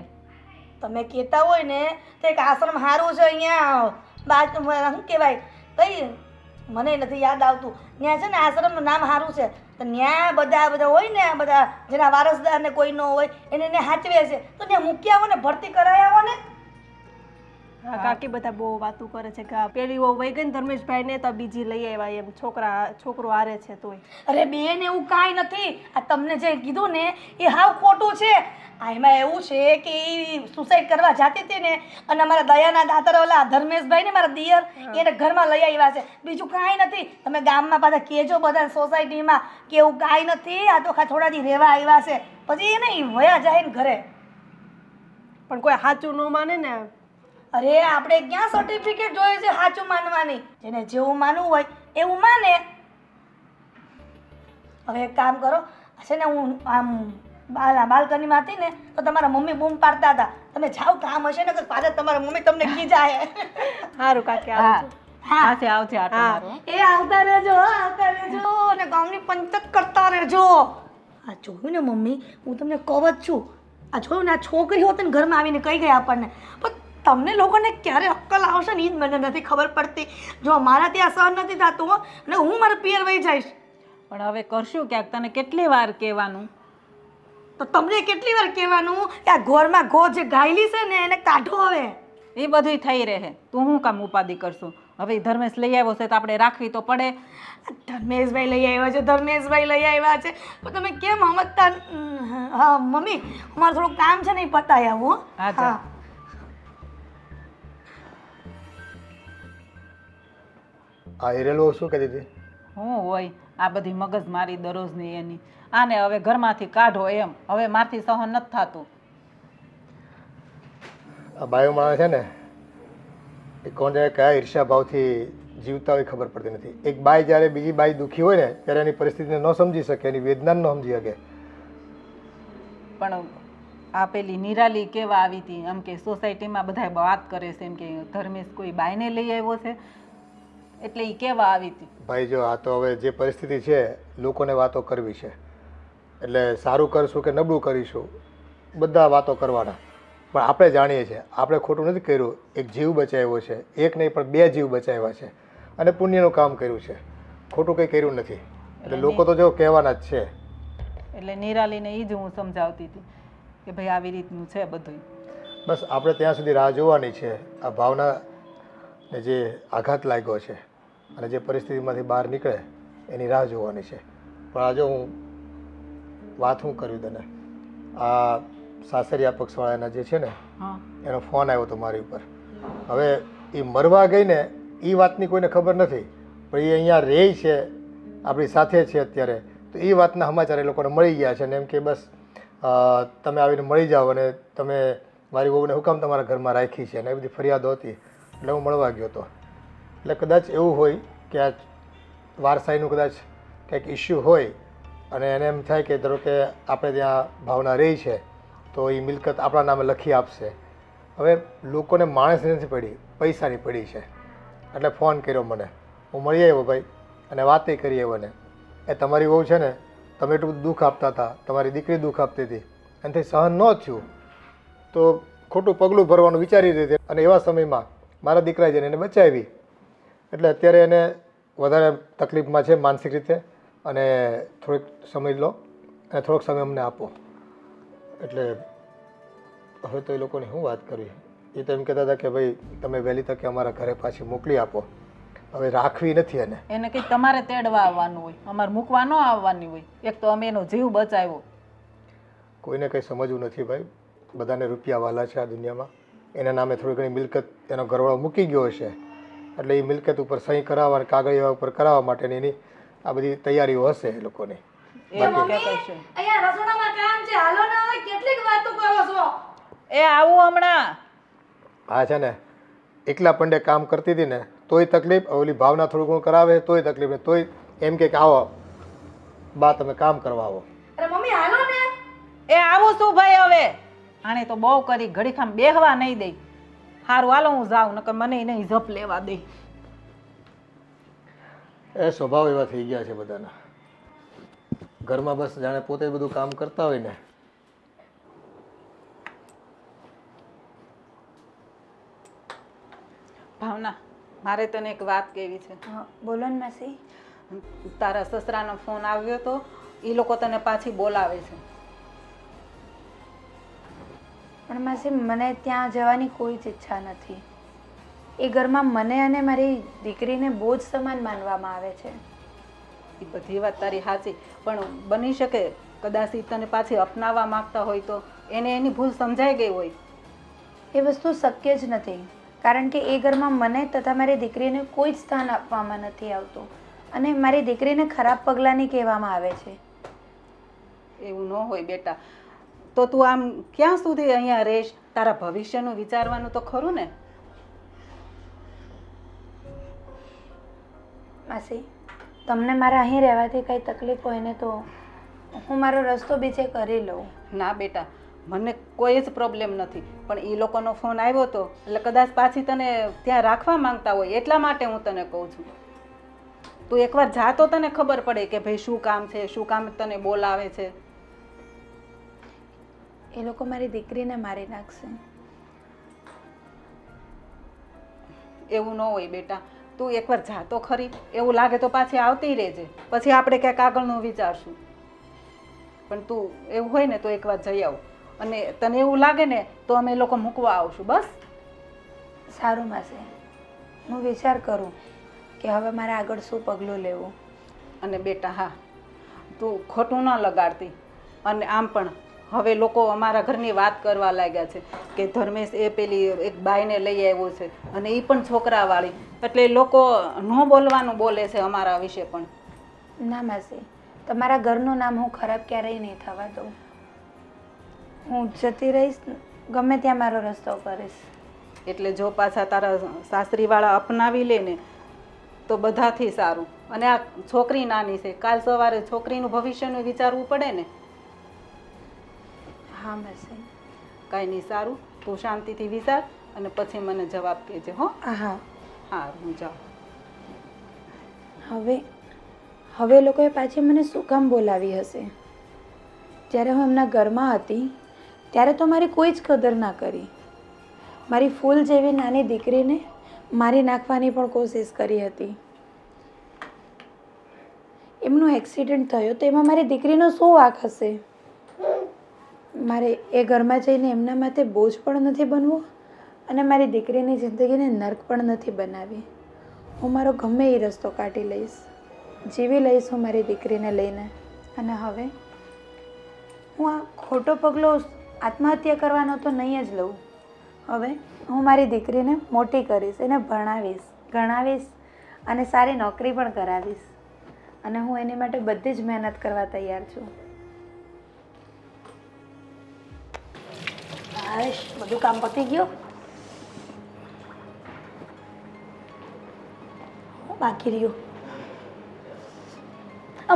તમે કહેતા હોય ને તો એક આશ્રમ સારું છે અહીંયા બાજુ, શું કહેવાય કઈ મને નથી યાદ આવતું, ત્યાં છે ને આશ્રમનું નામ સારું છે. તો ત્યાં બધા હોય ને, આ બધા જેના વારસદાર ને કોઈ ન હોય એને સાચવે છે, તો ત્યાં મૂકી આવો ને, ભરતી કરાવી આવો ને. હા કાકી બધા બહુ વાતું કરે છે કે પેલી વહુ વહી ગઈ ને ધર્મેશભાઈ ને તો બીજી લઈ આવ્યા એમ, છોકરો હારે છે તોય. અરે બેન એવું કાંઈ નથી. આ તમને જે કીધું ને એ હાવ ખોટું છે. આ એમાં એવું છે કે એ સુસાઇડ કરવા જતી હતી ને, અને અમારા દયાના દાતર ઓલા ધર્મેશભાઈ ને મારા દિયર એને ઘરમાં લઈ આવ્યા છે, બીજું કાંઈ નથી. તમે ગામમાં પાછા કહેજો બધા સોસાયટીમાં કે એવું કાંઈ નથી, આ તો થોડા દી રહેવા આવ્યા છે, પછી એ નહીં વયા જાય ને ઘરે. પણ કોઈ સાચું ન માને ને. અરે આપણે ક્યાં સર્ટિફિકેટ જોઈએ છે સાચું માનવાની? જેને જેવું માનવું હોય એવું માને. હવે એક કામ કરો, છે ને હું આમ બાલ્કનીમાં હતી ને તો તમારા મમ્મી બૂમ પાડતા હતા, તમે જાઓ કામ હશે ને તો પાછા તમારા મમ્મી તમને ખીજાય. સારું કાકી હા આવજો. આવશે આટો મારો. એ આવતા રહેજો અને ગામની પંચક કરતા રહેજો. આ જોયું ને મમ્મી, હું તમને કહું જ છું, આ જોયું ને આ છોકરી હોત ને ઘરમાં આવીને કહી ગઈ આપણને, પણ તમને લોકોને ક્યારે અક્કલ આવશે ને એ જ મને નથી ખબર પડતી. જો મારા ત્યાં સહન નથી થતું અને હું મારા પિયર વહી જઈશ. પણ હવે કરશું ક્યાંક, તને કેટલી વાર કહેવાનું? તો તમને કેટલી વાર કહેવાનું કે આ ઘરમાં ગો જે ગાયલી છે ને એને કાઢો. હવે એ બધું થઈ રહે, તું શું કામ ઉપાધિ કરશું? હવે ધર્મેશ લઈ આવ્યો છે તો આપણે રાખવી તો પડે. ધર્મેશભાઈ લઈ આવ્યા છે, ધર્મેશભાઈ લઈ આવ્યા છે, પણ તમે કેમ સમજતા? હા મમ્મી, અમારે થોડું કામ છે ને એ પતાવી આવું. હા ચાલ. આ હિરેલો શું કહેતી હતી? હું હોય આ બધી મગજ મારી દરરોજની એની, આને હવે ઘરમાંથી કાઢો એમ, હવે મારથી સહન નથી થતું. આ બાયો માણસ છે ને એ કોને કયા ઈર્ષ્યા ભાવથી જીવતા હોય ખબર પડતી નથી. એક બાઈ જ્યારે બીજી બાઈ દુઃખી હોય ને ત્યારે એની પરિસ્થિતિને ન સમજી શકે, એની વેદના ન સમજી શકે. પણ આ પેલી નિરાલી કેવા આવી હતી, એમ કે સોસાયટીમાં બધા વાત કરે છે એમ કે ધર્મેશ કોઈ બાઈને લઈ આવ્યો છે, એટલે એ કેવા આવી હતી. ભાઈ જો આ તો હવે જે પરિસ્થિતિ છે લોકોને વાતો કરવી છે, એટલે સારું કરશું કે નબળું કરીશું બધા વાતો કરવાના, પણ આપણે જાણીએ છીએ આપણે ખોટું નથી કર્યું. એક જીવ બચાવ્યો છે, એક નહીં પણ 2 જીવ બચાવ્યા છે અને પુણ્યનું કામ કર્યું છે, ખોટું કંઈ કર્યું નથી. એટલે લોકો તો જો કહેવાના જ છે. એટલે નિરાલીને એ જ હું સમજાવતી હતી કે ભાઈ આવી રીતનું છે બધું. બસ આપણે ત્યાં સુધી રાહ જોવાની છે. આ ભાવનાને જે આઘાત લાગ્યો છે અને જે પરિસ્થિતિમાંથી બહાર નીકળે એની રાહ જોવાની છે. પણ આ જો હું વાત શું કર્યું તને, આ સાસરિયા પક્ષવાળાના જે છે ને એનો ફોન આવ્યો હતો મારી ઉપર. હવે એ મરવા ગઈ ને એ વાતની કોઈને ખબર નથી, પણ એ અહીંયા રહે છે, આપણી સાથે છે અત્યારે, તો એ વાતના સમાચાર એ લોકોને મળી ગયા છે ને એમ કે બસ તમે આવીને મળી જાઓ અને તમે મારી વહુને હુકામ તમારા ઘરમાં રાખી છે અને એ બધી ફરિયાદો હતી, એટલે હું મળવા ગયો હતો. એટલે કદાચ એવું હોય કે આ વારસાઈનું કદાચ કંઈક ઇસ્યુ હોય અને એને એમ થાય કે ધારો કે આપણે ત્યાં ભાવના રહી છે તો એ મિલકત આપણા નામે લખી આપશે. હવે લોકોને માણસની નથી પડી, પૈસાની પડી છે. એટલે ફોન કર્યો મને, હું મળી આવ્યો ભાઈ અને વાતે કરી આવ્યો ને એ તમારી વહુ છે ને તમે એટલું બધું દુઃખ આપતા હતા, તમારી દીકરી દુઃખ આપતી હતી, એનાથી સહન ન થયું તો ખોટું પગલું ભરવાનું વિચારી રહી હતી અને એવા સમયમાં મારા દીકરાએ જઈને એને બચાવી. એટલે અત્યારે એને વધારે તકલીફમાં છે માનસિક રીતે અને થોડોક સમય લો અને થોડોક સમય અમને આપો. એટલે હવે તો એ લોકોની શું વાત કરવી, એ તો એમ કહેતા હતા કે ભાઈ તમે વહેલી તકે અમારા ઘરે પાછી મોકલી આપો. હવે રાખવી નથી એને. એને કંઈક તમારે તેડવા આવવાનું હોય, અમારે મૂકવા ન આવવાની હોય. એક તો અમે એનો જીવ બચાવ્યો. કોઈને કંઈ સમજવું નથી ભાઈ. બધાને રૂપિયા વાલા છે આ દુનિયામાં. એના નામે થોડી ઘણી મિલકત એનો ઘરવાળો મૂકી ગયો હશે, એટલે એ મિલકત ઉપર સહી કરાવવા અને કાગળિયા ઉપર કરાવવા માટેની એની આ બધી તૈયારીઓ હશે એ લોકોની. અહીંયા રસોડામાં કામ છે, હાલો ને હવે કેટલીક વાતો કરો છો. એ આવું હમણાં. હા છે ને, એકલા પંડે કામ કરતી હતી ને તોય તકલીફ, ઓલી ભાવના થોડું ઘણું કરાવે તોય તકલીફ ને તોય એમ કે આવો બા તમે કામ કરવા આવો. અરે મમ્મી હાલો ને. એ આવું શું ભાઈ હવે? આણે તો બહુ કરી, ઘડીખામ બેહવા નહીં દે. સારું હાલો હું જાઉં, નકર મને નહીં જપ લેવા દે. એ સ્વભાવ એવા થઈ ગયા છે બધાના. ઘરમાં બસ જાણે પોતે બધું કામ કરતા હોય ને. ભાવના, મારે તને એક વાત કહેવી છે. બોલો ને માસી. તારા સસરાનો ફોન આવ્યો તો, એ લોકો તને પાછી બોલાવે છે. પણ માસી મને ત્યાં જવાની કોઈ જ ઈચ્છા નથી. એ ઘરમાં મને અને મારી દીકરીને બોજ સમાન માનવામાં આવે છે. એ બધી વાત તારી સાચી, પણ બની શકે કદાચ ઈ તને પાછી અપનાવવા માંગતા હોય તો એને એની ભૂલ સમજાઈ ગઈ હોય. એ વસ્તુ શક્ય જ નથી, કારણ કે એ ઘરમાં મને તથા મારી દીકરીને કોઈ જ સ્થાન આપવામાં નથી આવતું અને મારી દીકરીને ખરાબ પગલાંની કહેવામાં આવે છે. એવું ન હોય બેટા. તો તું આમ ક્યાં સુધી અહીંયા રહીશ? તારા ભવિષ્યનું વિચારવાનું તો ખરું ને. માસી, તમને મારા અહીં રહેવાથી કંઈ તકલીફ હોય ને તો હું મારો રસ્તો બીજે કરી લઉં. ના બેટા, મને કોઈ જ પ્રોબ્લેમ નથી, પણ એ લોકોનો ફોન આવ્યો હતો એટલે કદાચ પાછી તને ત્યાં રાખવા માંગતા હોય એટલા માટે હું તને કહું છું. તું એકવાર જા તો તને ખબર પડે કે ભાઈ શું કામ છે, શું કામ તને બોલાવે છે. એ લોકો મારી દીકરીને મારી નાખશે. એવું ન હોય બેટા, તું એકવાર જા તો ખરી. એવું લાગે તો પાછી આવતી રહેજે, પછી આપણે ક્યાંક આગળનું વિચારશું. પણ તું એવું હોય ને તો એકવાર જઈ આવ, અને તને એવું લાગે ને તો અમે લોકો મૂકવા આવશું. બસ સારું માસી, હું વિચાર કરું કે હવે મારે આગળ શું પગલું લેવું. અને બેટા હા, તું ખોટું ન લગાડતી. અને આમ પણ હવે લોકો અમારા ઘરની વાત કરવા લાગ્યા છે કે ધર્મેશ એ પેલી એક બાઈને લઈ આવ્યો છે, અને એ પણ છોકરાવાળી, એટલે લોકો ન બોલવાનું બોલે છે અમારા વિશે પણ. ના માસી, તમારા ઘરનું નામ હું ખરાબ ક્યારેય નહીં થવા દઉં. હું જતી રહીશ, ગમે ત્યાં મારો રસ્તો કરીશ. એટલે જો પાછા તારા સાસરીવાળા અપનાવી લે ને તો બધાથી સારું. અને આ છોકરી નાની છે, કાલ સવારે છોકરીનું ભવિષ્યનું વિચારવું પડે ને. હા માસી. કાંઈ નહીં, સારું, તું શાંતિથી વિચાર અને પછી મને જવાબ કહેજે. હો હા હા, હું જાઉં. હવે લોકોએ પાછી મને શું કામ બોલાવી હશે? જ્યારે હું એમના ઘરમાં હતી ત્યારે તો મારી કોઈ જ કદર ના કરી. મારી ફૂલ જેવી નાની દીકરીને મારી નાખવાની પણ કોશિશ કરી હતી. એમનો એક્સિડન્ટ થયો તો એમાં મારી દીકરીનો શું વાંક હશે? મારે એ ઘરમાં જઈને એમના માટે બોજ પણ નથી બનવું અને મારી દીકરીની જિંદગીને નર્ક પણ નથી બનાવી. હું મારો ગમે એ રસ્તો કાઢી લઈશ, જીવી લઈશ હું મારી દીકરીને લઈને. અને હવે હું આ ખોટો પગલો આત્મહત્યા કરવાનો તો નહીં જ લઉં. હવે હું મારી દીકરીને મોટી કરીશ, એને ભણાવીશ, ગણાવીશ અને સારી નોકરી પણ કરાવીશ. અને હું એની માટે બધી જ મહેનત કરવા તૈયાર છું. હાશ, બધું કામ પતી ગયું. બાકી રહ્યું.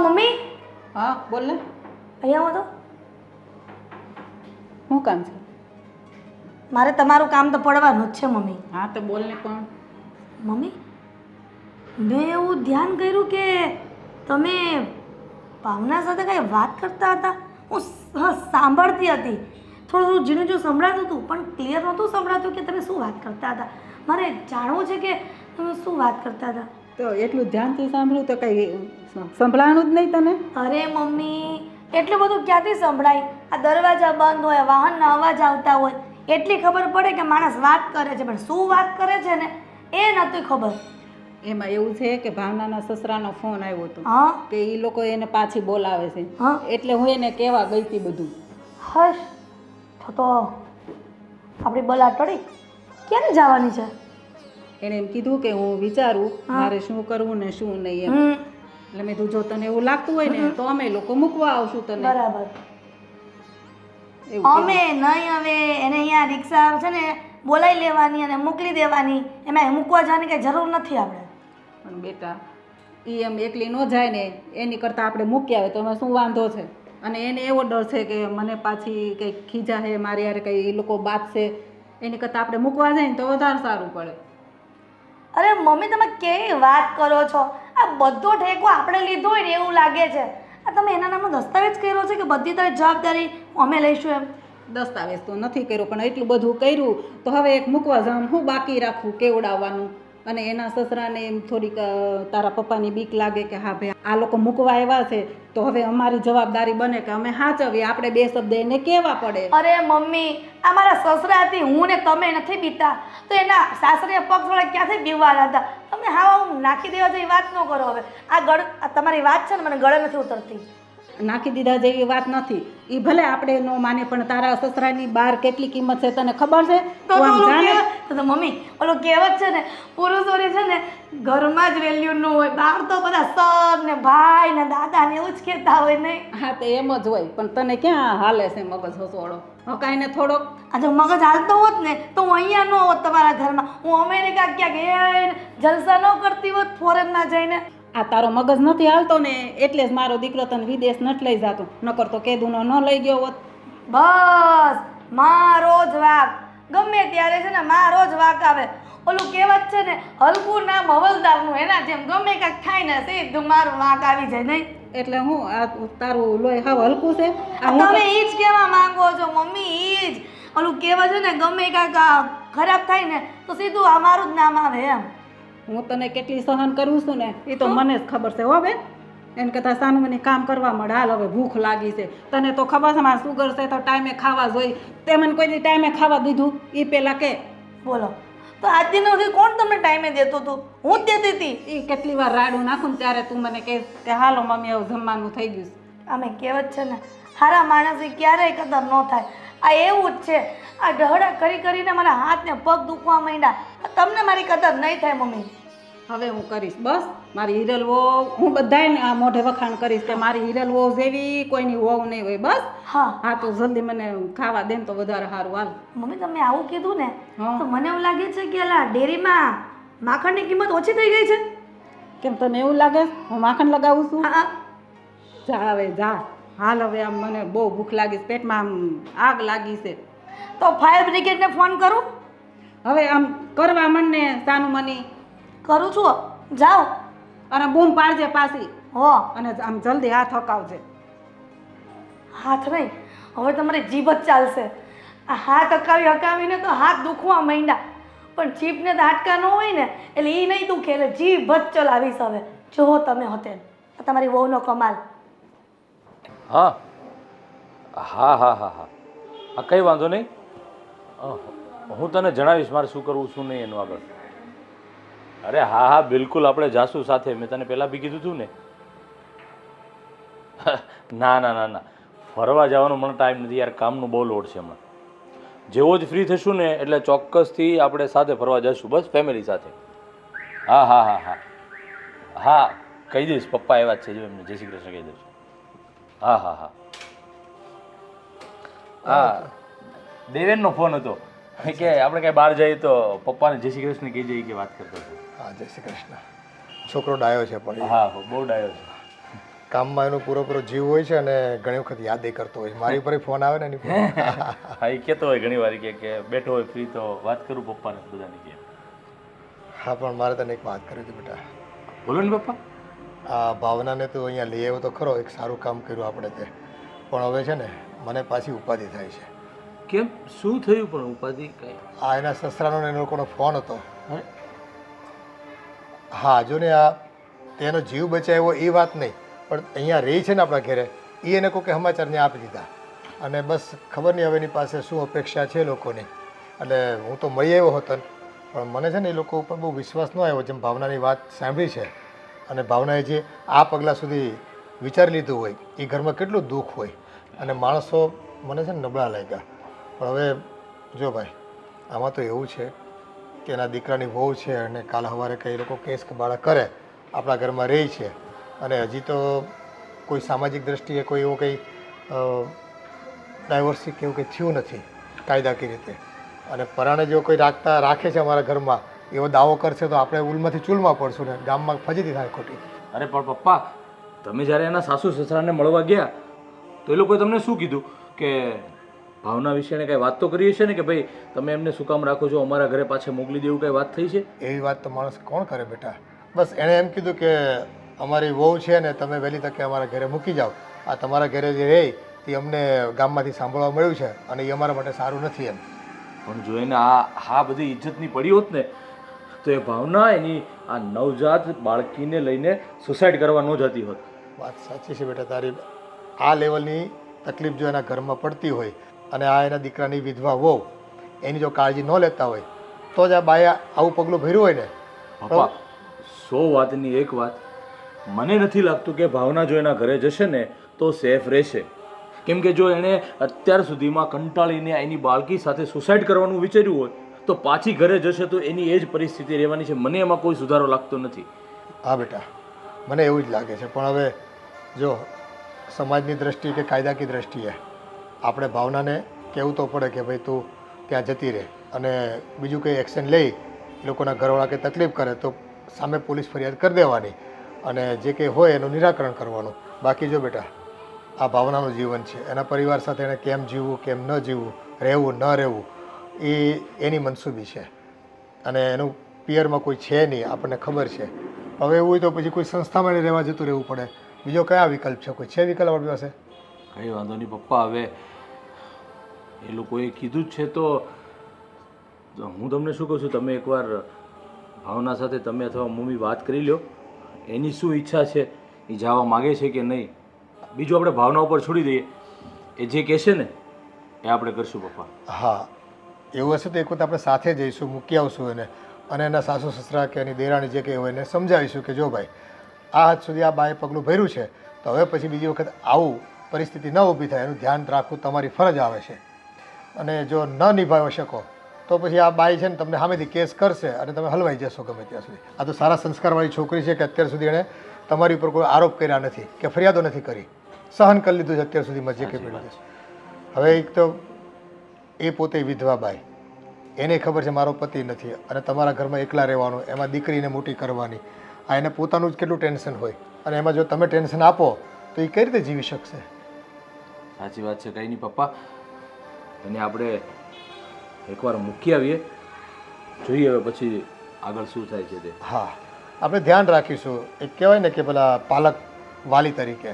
મમ્મી હા બોલ ને. અહીંયા આવો તો. શું કામ છે? મારે તમારું કામ તો પડવાનું જ છે મમ્મી. હા તો બોલ ને. પણ મમ્મી, મેં એવું ધ્યાન કર્યું કે તમે ભાવના સાથે કંઈ વાત કરતા હતા. હું સાંભળતી હતી, થોડું ઝીણું જો સંભળાતું હતું, પણ ક્લિયર નહોતું સંભળાતું કે તમે શું વાત કરતા હતા. મારે જાણવું છે કે તમે શું વાત કરતા હતા. તો એટલું ધ્યાનથી સાંભળ્યું તો કંઈ સંભળાણું જ નહીં તને? અરે મમ્મી, એટલું બધું ક્યાંથી સંભળાય? આ દરવાજા બંધ હોય, વાહનના અવાજ આવતા હોય, એટલી ખબર પડે કે માણસ વાત કરે છે, પણ શું વાત કરે છે ને એ નહોતી ખબર. એમાં એવું છે કે ભાવનાના સસરાનો ફોન આવ્યો હતો હા કે એ લોકો એને પાછી બોલાવે છે હા એટલે હું એને કહેવા ગઈ હતી બધું. હશ તો આપણી બલા ટળી ક્યારે જવાની છે? એણે એમ કીધું કે હું વિચારું મારે શું કરવું ને શું નહીં એમ. એટલે મેં કીધું જો તને એવું લાગતું હોય ને તો અમે લોકો મૂકવા આવશું તને. બરાબર. એવું અમે નહીં હવે એને અહીંયા રિક્ષા છે ને બોલાવી લેવાની અને મોકલી દેવાની, એમાં મૂકવા જવાની કંઈ જરૂર નથી આપણે. પણ બેટા એ એમ એકલી ન જાય ને એની કરતાં આપણે મૂકી આવે તો એમાં શું વાંધો છે? અને એને એવો ડર છે કે મને પાછી કંઈક ખીજા છે મારી યારે કંઈ એ લોકો બાતશે, એની કરતાં આપણે મૂકવા જાય ને તો વધારે સારું પડે. અરે મમ્મી તમે કેવી વાત કરો છો? આ બધો ઠેકો આપણે લીધો હોય ને એવું લાગે છે. આ તમે એના નામનો દસ્તાવેજ કર્યો છે કે બધી તારી જવાબદારી અમે લઈશું એમ? દસ્તાવેજ તો નથી કર્યો પણ એટલું બધું કર્યું તો હવે એક મૂકવા જવાનું હું બાકી રાખવું કેવડાવવાનું. અને એના સસરાને એમ થોડીક તારા પપ્પાની બીક લાગે કે હા ભાઈ આ લોકો મૂકવા આવ્યા છે તો હવે અમારી જવાબદારી બને કે અમે સાચવીએ, આપણે બે શબ્દ એને કહેવા પડે. અરે મમ્મી આ મારા સસરાથી હું ને તમે નથી બીતા તો એના સાસરે પગ થોડા ક્યાંથી બીવાના હતા? તમે હા હું નાખી દેવા જેવી વાત ન કરો. હવે આ તમારી વાત છે ને મને ગળે નથી ઉતરતી. નાખી દીધા જેવી વાત નથી. એ ભલે આપણે ન માને પણ તારા સસરાની બહાર કેટલી કિંમત છે તને ખબર છે? તું આમ જાણે તો મમ્મી ઓલો કહેવત છે ને પુરુષોની છે ને ઘરમાં જ વેલ્યુ ન હોય, બહાર તો બધા સર ને ભાઈ ને દાદા ને એવું જ કહેતા હોય નહીં? હા તો એમ જ હોય પણ તને ક્યાં હાલે છે મગજ હસોડો? હકાઈને થોડોક આ જો મગજ હાલતો હોત ને તો હું અહીંયા ન હોત તમારા ઘરમાં. હું અમેરિકા ક્યાંક જલસા ન કરતી હોત ફોરેનમાં જઈને. આ તારો મગજ નથી હાલતો ને એટલે જ મારો દીકરો તને વિદેશ નથી લઈ જતો, નકર તો કેદુનો ન લઈ ગયો હોત. બસ મારો જ વાક ગમે ત્યારે છે ને મારો જ વાક આવે. ઓલું કહેવત છે ને હલકું નામ હવલદારનું, એના જેમ ગમે કાંઈક થાય ને સીધું મારું વાક આવી જાય નહીં? એટલે હું આ તારું લોહી હાવ હલકું છે? આ હું તમે ઈ જ કહેવા માંગો છો મમ્મી? ઈ જ ઓલું કહેવત છે ને ગમે કાંઈક ખરાબ થાય ને તો સીધું આ મારું જ નામ આવે એમ. હું તને કેટલી સહન કરું છું ને એ તો મને જ ખબર છે હો બેન. એને કરતાં સાનું મને કામ કરવા મળે. હાલ હવે ભૂખ લાગી છે, તને તો ખબર છે મારે સુગર છે તો ટાઈમે ખાવા જોઈએ. તે મને કોઈ દી ટાઈમે ખાવા દીધું? એ પહેલાં કે બોલો તો આજ દિન સુધી કોણ તમને ટાઈમે દેતું હતું? હું જ દેતી હતી. એ કેટલી વાર રાડું નાખું ને ત્યારે તું મને કહે કે હાલો મમ્મી હવે જમવાનું થઈ ગયું છે. અમે કહેવત છે ને સારા માણસની ક્યારેય કદર ન થાય. આ એવું જ છે. આ ઢહડા કરી કરીને મારા હાથ ને પગ દુખવા માંડ્યા. તમને મારી કદર નહીં થાય મમ્મી. હવે હું કરીશ બસ. મારી હિરલ વહુ હું બધાને આ મોઢે વખાણ કરીશ કે મારી હિરલ વહુ જેવી કોઈની વહુ નહીં હોય. બસ હા હા તો જલ્દી મને ખાવા દે ને તો વધારે સારું. હાલ મમ્મી તમે આવું કીધું ને હા. તો મને એવું લાગે છે કે અલા ડેરીમાં માખણની કિંમત ઓછી થઈ ગઈ છે. કેમ તને એવું લાગે હું માખણ લગાવું છું? હા જા હવે જા. હાલ હવે આમ મને બહુ ભૂખ લાગી છે, પેટમાં આમ આગ લાગી છે. તો ફાયર બ્રિગેડને ફોન કરું? હવે આમ કરવા માંડ ને સાનું મની. કરું છું. જાઓ અને બૂમ પાડજે પાછી હો. અને આમ જલ્દી હાથ હકાવજે. હાથ નહીં હવે તમારી જીભ જ ચાલશે. આ હાથ હકાવીને તો હાથ દુખવા માંડ્યા. પણ જીભને તો હાડકા ન હોય ને એટલે એ નહીં દુખે એટલે જીભ જ ચલાવીશ હવે. જુઓ તમે હોતે તમારી વહુનો કમાલ. હા હા હા હા હા હા કંઈ વાંધો નહીં. હું તને જણાવીશ મારે શું કરવું શું નહીં એનું આગળ. અરે હા હા બિલકુલ આપણે જાશું સાથે. મેં તને પહેલાં બી કીધું હતું ને. ના ના ના ના ફરવા જવાનો મને ટાઈમ નથી યાર, કામનું બહુ લોડ છે હમણાં. જેવો જ ફ્રી થશું ને એટલે ચોક્કસથી આપણે સાથે ફરવા જઈશું બસ ફેમિલી સાથે. હા હા હા હા હા કહી દઈશ પપ્પા આવ્યા જ છે જો એમને જય શ્રી કૃષ્ણ કહી દઈશ. હા હા હા હા દેવેનનો ફોન હતો કે આપણે કાંઈ બહાર જઈએ તો પપ્પાને જય શ્રી કૃષ્ણ કહી જઈએ કે વાત કરતો હતો. હા જય શ્રી કૃષ્ણ. છોકરો ડાયો છે પણ એ હા બહુ ડાયો છે. કામમાં એનો પૂરો જીવ હોય છે અને ઘણી વખત યાદ એ કરતો હોય. મારી ઉપર ફોન આવે ને એની પર. હા એ કહેતો હોય ઘણી વાર કે બેઠો હોય ફ્રી તો વાત કરું પપ્પાને બધાને કે. હા પણ મારે તને એક વાત કરી હતી બેટા. બોલો ને પપ્પા. આ ભાવનાને તો અહીંયા લઈ આવ્યો તો ખરો, એક સારું કામ કર્યું આપણે તે. પણ હવે છે ને મને પાછી ઉપાધિ થાય છે. કેમ શું થયું પણ ઉપાધિ કઈ? આ એના સસરાનો ને એ લોકોનો ફોન હતો. હા જો ને આ તેનો જીવ બચાવ્યો એ વાત નહીં, પણ અહીંયા રહી છે ને આપણા ઘરે એ એને કોઈ સમાચારને આપી દીધા. અને બસ ખબર નહીં હવે એની પાસે શું અપેક્ષા છે લોકોની. એટલે હું તો મળી આવ્યો હતો પણ મને છે ને એ લોકો ઉપર બહુ વિશ્વાસ ન આવ્યો. જેમ ભાવનાની વાત સાંભળી છે અને ભાવનાએ જે આ પગલાં સુધી વિચારી લીધું હોય એ ઘરમાં કેટલું દુઃખ હોય અને માણસો મને છે ને નબળા લાગ્યા. પણ હવે જો ભાઈ, આમાં તો એવું છે કે એના દીકરાની વહુ છે અને કાલ સવારે કંઈ લોકો કેસ કબાળા કરે, આપણા ઘરમાં રહે છે અને હજી તો કોઈ સામાજિક દ્રષ્ટિએ કોઈ એવું કંઈ ડાયવર્સી કે એવું કંઈ થયું નથી કાયદાકીય રીતે. અને પરાણે જો કોઈ રાખે છે અમારા ઘરમાં એવો દાવો કરશે તો આપણે ઉલમાંથી ચૂલમાં પડશું ને ગામમાં ફજીતી થાય ખોટી. અરે પણ પપ્પા, તમે જ્યારે એના સાસુ સસરાને મળવા ગયા તો એ લોકોએ તમને શું કીધું? કે ભાવના વિશેને કાંઈ વાત તો કરી હશે ને કે ભાઈ તમે એમને શું કામ રાખો છો, અમારા ઘરે પાછા મોકલી દેવું, કાંઈ વાત થઈ છે? એવી વાત તો માણસ કોણ કરે બેટા. બસ એણે એમ કીધું કે અમારી વહુ છે ને તમે વહેલી તકે અમારા ઘરે મૂકી જાઓ. આ તમારા ઘરે જે રહે તે અમને ગામમાંથી સાંભળવા મળ્યું છે અને એ અમારા માટે સારું નથી એમ. પણ જો એને આ બધી ઇજ્જતની પડી હોત ને તો એ ભાવના એની આ નવજાત બાળકીને લઈને સુસાઇડ કરવા ન જતી હોત. વાત સાચી છે બેટા તારી. આ લેવલની તકલીફ જો એના ઘરમાં પડતી હોય અને આ એના દીકરાની વિધવા વહુ એની જો કાળજી ન લેતા હોય તો જ આ બાએ આવું પગલું ભર્યું હોય ને. પપ્પા, 100 વાતની એક વાત, મને નથી લાગતું કે ભાવના જો એના ઘરે જશે ને તો સેફ રહેશે. કેમ કે જો એણે અત્યાર સુધીમાં કંટાળીને એની બાળકી સાથે સુસાઇડ કરવાનું વિચાર્યું હોય તો પાછી ઘરે જશે તો એની એ જ પરિસ્થિતિ રહેવાની છે. મને એમાં કોઈ સુધારો લાગતો નથી. હા બેટા, મને એવું જ લાગે છે. પણ હવે જો સમાજની દ્રષ્ટિએ કે કાયદાકીય દ્રષ્ટિએ આપણે ભાવનાને કહેવું તો પડે કે ભાઈ તું ત્યાં જતી રહે અને બીજું કંઈ એક્શન લઈ લોકોના ઘરવાળા કંઈ તકલીફ કરે તો સામે પોલીસ ફરિયાદ કરી દેવાની અને જે કંઈ હોય એનું નિરાકરણ કરવાનું. બાકી જો બેટા, આ ભાવનાનું જીવન છે, એના પરિવાર સાથે એને કેમ જીવવું કેમ ન જીવવું, રહેવું ન રહેવું એ એની મનસૂબી છે અને એનું પિયરમાં કોઈ છે નહીં, આપણને ખબર છે. હવે એવું હોય તો પછી કોઈ સંસ્થામાં એને રહેવા જતું રહેવું પડે. બીજો કયા વિકલ્પ છે? કોઈ છે વિકલ્પ આપણી પાસે? કંઈ વાંધો નહીં પપ્પા, હવે એ લોકોએ કીધું જ છે તો હું તમને શું કહું છું, તમે એકવાર ભાવના સાથે તમે અથવા મમ્મી વાત કરી લો, એની શું ઈચ્છા છે, એ જવા માગે છે કે નહીં. બીજું આપણે ભાવના ઉપર છોડી દઈએ, એ જે કહેશે ને એ આપણે કરશું પપ્પા. હા, એવું હશે તો એક વખત આપણે સાથે જઈશું, મૂકી આવશું એને અને એના સાસુ સસરા કે એની દેરાણી જે કંઈ હોય એને સમજાવીશું કે જો ભાઈ આ હદ સુધી આ બાએ પગલું ભર્યું છે તો હવે પછી બીજી વખત આવું પરિસ્થિતિ ન ઊભી થાય એનું ધ્યાન રાખવું તમારી ફરજ આવે છે. અને જો ન નિભાવી શકો તો પછી આ બાઈ છે ને તમને સામેથી કેસ કરશે અને તમે હલવાઈ જશો ગમે ત્યાં સુધી. આ તો સારા સંસ્કારવાળી છોકરી છે કે અત્યાર સુધી એણે તમારી ઉપર કોઈ આરોપ કર્યા નથી કે ફરિયાદો નથી કરી, સહન કરી લીધું છે અત્યાર સુધીમાં જે કંઈ પડ્યું છે. હવે એક તો એ પોતે વિધવા બાઈ, એને ખબર છે મારો પતિ નથી અને તમારા ઘરમાં એકલા રહેવાનું, એમાં દીકરીને મોટી કરવાની, આ એને પોતાનું જ કેટલું ટેન્શન હોય અને એમાં જો તમે ટેન્શન આપો તો એ કઈ રીતે જીવી શકશે? સાચી વાત છે. કંઈ નહીં પપ્પા, એને આપણે એકવાર મૂકી આવીએ, જોઈએ હવે પછી આગળ શું થાય છે તે. હા, આપણે ધ્યાન રાખીશું. એક કહેવાય ને કે પેલા પાલક વાલી તરીકે,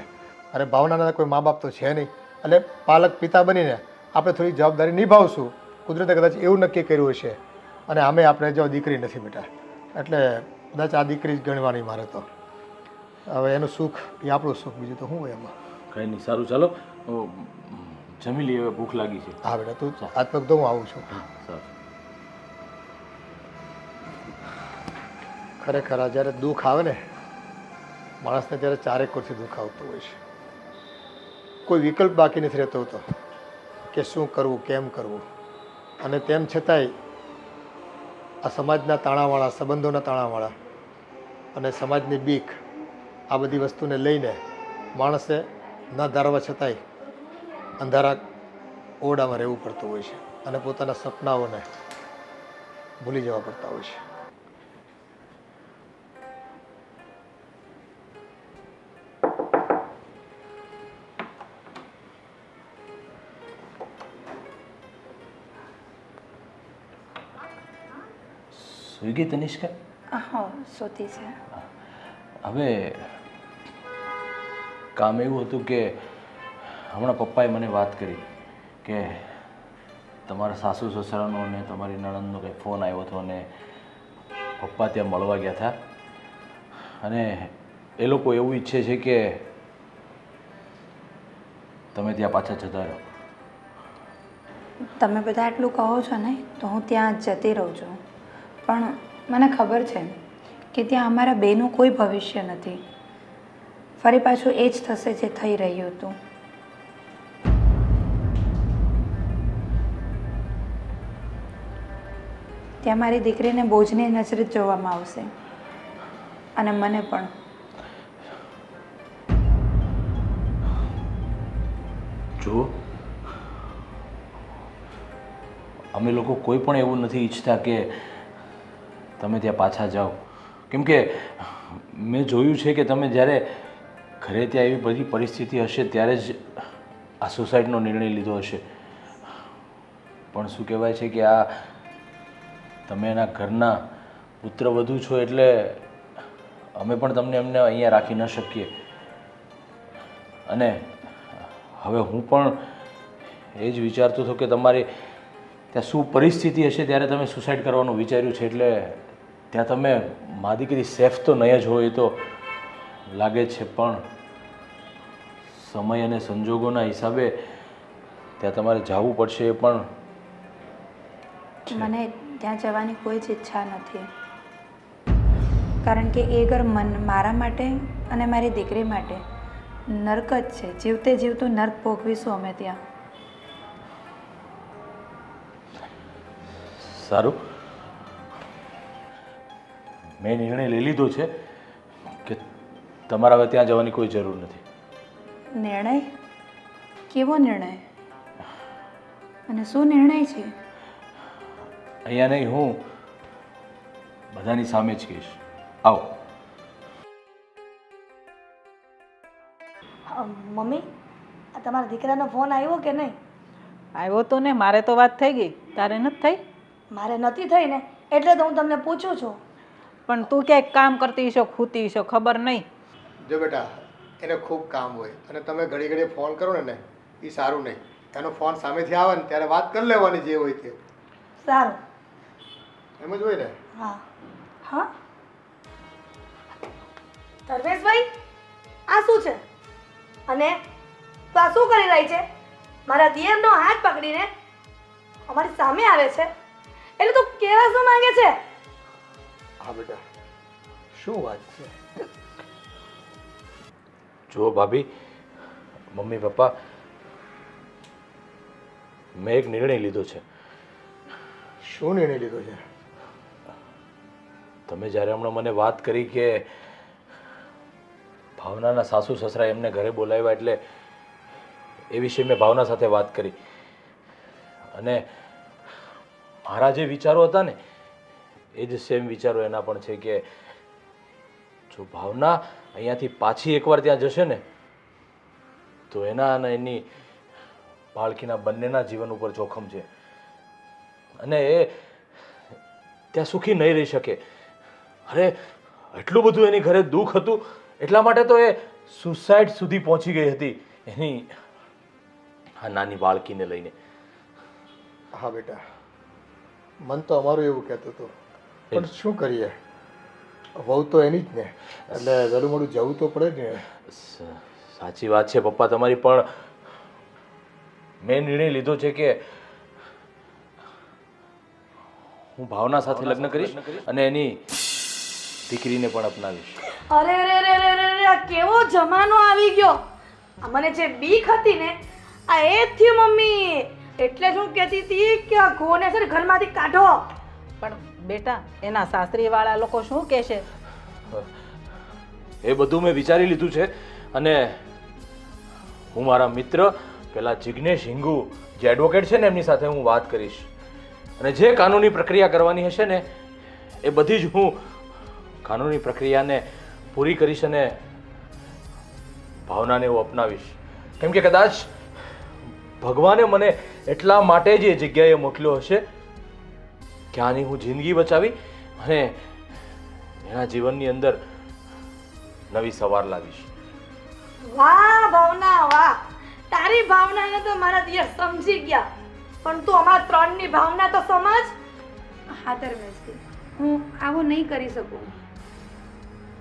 અરે ભાવનાના કોઈ મા બાપ તો છે નહીં એટલે પાલક પિતા બનીને આપણે થોડી જવાબદારી નિભાવશું. કુદરતે કદાચ એવું નક્કી કર્યું હશે અને આમે આપણે જો દીકરી નથી બેટા એટલે કદાચ આ દીકરી જ ગણવાની મારે તો. હવે એનું સુખ એ આપણું સુખ, બીજું તો શું હોય એમાં. કંઈ નહીં, સારું ચાલો જમી લઈએ, હવે ભૂખ લાગી છે. હા બેટા, તું હાથ પગ તો હું આવું છું. સારું. ખરેખર આ જ્યારે દુઃખ આવે ને માણસને ત્યારે ચારેક કોરથી દુઃખ આવતું હોય છે. કોઈ વિકલ્પ બાકી નથી રહેતો હોતો કે શું કરવું કેમ કરવું. અને તેમ છતાંય આ સમાજના તાણાવાળા, સંબંધોના તાણાવાળા અને સમાજની બીક, આ બધી વસ્તુને લઈને માણસે ન ધારવા છતાંય અંધારા ઓરડામાં રહેવું પડતું હોય છે અને પોતાના સપનાઓને ભૂલી જવા પડતા હોય છે. સ્વિગી તનિષ્કા? હા, સોતી છે. હવે કામ એવું હતું કે હમણાં પપ્પાએ મને વાત કરી કે તમારા સાસુ સસરાનો અને તમારી નણંદનો કંઈ ફોન આવ્યો હતો અને પપ્પા ત્યાં મળવા ગયા હતા અને એ લોકો એવું ઈચ્છે છે કે તમે ત્યાં પાછા જતા રહો. તમે બધા એટલું કહો છો ને તો હું ત્યાં જતી રહું છું, પણ મને ખબર છે કે ત્યાં અમારા બેનું કોઈ ભવિષ્ય નથી. ફરી પાછું એ જ થશે જે થઈ રહ્યું હતું. ત્યાં મારી દીકરીને બોજની નજરે જ જોવામાં આવશે અને મને પણ. જુઓ, અમે લોકો કોઈ પણ એવું નથી ઈચ્છતા કે તમે ત્યાં પાછા જાઓ, કેમ કે મેં જોયું છે કે તમે જ્યારે ઘરે ત્યાં એવી બધી પરિસ્થિતિ હશે ત્યારે જ આ સુસાઇડનો નિર્ણય લીધો હશે. પણ શું કહેવાય છે કે આ તમે એના ઘરના પુત્રવધુ છો એટલે અમે પણ તમને એમને અહીંયા રાખી ન શકીએ. અને હવે હું પણ એ જ વિચારતો હતો કે તમારી ત્યાં શું પરિસ્થિતિ હશે ત્યારે તમે સુસાઇડ કરવાનું વિચાર્યું છે, એટલે ત્યાં તમે મા દીકરી સેફ તો નહીં જ હોય એ તો લાગે છે, પણ સમય અને સંજોગોના હિસાબે ત્યાં તમારે જવું પડશે. એ પણ મને ત્યાં જવાની કોઈ જ ઈચ્છા નથી, કારણ કે એ ઘર મારા માટે અને મારી દીકરી માટે નર્ક જ છે. જીવતે જીવતું નર્ક ભોગવીશું અમે ત્યાં. સારું, મેં નિર્ણય લઈ લીધો છે કે તમારે હવે ત્યાં જવાની કોઈ જરૂર નથી. નિર્ણય? કેવો નિર્ણય અને શું નિર્ણય છે? અહીંયા નહીં, હું બધાની સામે જ કહીશ. આવો. મમ્મી, આ તમારા દીકરાનો ફોન આવ્યો કે નહીં? આવ્યો તો ને, મારે તો વાત થઈ ગઈ, તારે નથી થઈ? મારે નથી થઈ ને, એટલે તો હું તમને પૂછું છું. પણ તું ક્યાંક કામ કરતી હશો, ખૂતી હશો, ખબર નહીં. જો બેટા, એને ખૂબ કામ હોય અને તમે ઘડી ઘડી ફોન કરો ને એ સારું નહીં. એનો ફોન સામેથી આવે ને ત્યારે વાત કરી લેવાની જે હોય તે. સારું. એમ જ હોય ને? હા. હા ધર્મેશભાઈ, આ શું છે? અને તું આ શું કરી રહી છે? મારા દિયરનો હાથ પકડીને અમારી સામે આવે છે, એટલે તું કેવા શું માંગે છે? હા બેટા, શું વાત છે? જુઓ ભાભી, મમ્મી પપ્પા, મેં એક નિર્ણય લીધો છે. શું નિર્ણય લીધો છે? તમે જ્યારે હમણાં મને વાત કરી કે ભાવનાના સાસુ સસરા એમને ઘરે બોલાવ્યા, એટલે એ વિશે મેં ભાવના સાથે વાત કરી અને મારા જે વિચારો હતા ને એ જ સેમ વિચારો એના પણ છે કે જો ભાવના અહીંયાથી પાછી એકવાર ત્યાં જશે ને તો એના અને એની બાળકીના બંનેના જીવન ઉપર જોખમ છે અને એ ત્યાં સુખી નહીં રહી શકે. અરે એટલું બધું એની ઘરે દુઃખ હતું, એટલા માટે તો એ સુસાઇડ સુધી પહોંચી ગઈ હતી એની આ નાની બાળકીને લઈને. હા બેટા, મન તો અમારું એવું કહેતું હતું, પણ શું કરીએ, વહુ તો એની જ ને, એટલે વહેલું મોડું જવું તો પડે ને. સાચી વાત છે પપ્પા તમારી, પણ મેં નિર્ણય લીધો છે કે હું ભાવના સાથે લગ્ન કરીશ અને એની દીકરીને પણ અપનાવીશ. અરે રે રે રે રે રે, આ કેવો જમાનો આવી ગયો! આ મને જે બીક હતી ને આ એ જ થયું મમ્મી. એટલે જ હું કહેતી હતી કે આ ઘોને છે ને ઘરમાંથી કાઢો. પણ બેટા, એના સાસરીવાળા લોકો શું કહેશે? એ બધું મેં વિચારી લીધું છે અને હું મારા મિત્ર પેલા જિગ્નેશ હિંગુ જે એડવોકેટ છે ને એમની સાથે હું વાત કરીશ અને જે કાનૂની પ્રક્રિયા કરવાની હશે ને એ બધી જ હું કાનૂની પ્રક્રિયાને પૂરી કરીશ અને ભાવનાને હું અપનાવીશ. કેમ કે કદાચ ભગવાને મને એટલા માટે જ એ જગ્યાએ મોકલ્યો હશે કે આની હું જિંદગી બચાવી અને એના જીવનની અંદર નવી સવાર લાવીશ. વાહ ભાવના વાહ, તારી ભાવનાને તો મારા દિયર સમજી ગયા, પણ તું અમારા ત્રણની ભાવના તો સમજ. હા ધર્મેશજી, હું આવું નહીં કરી શકું.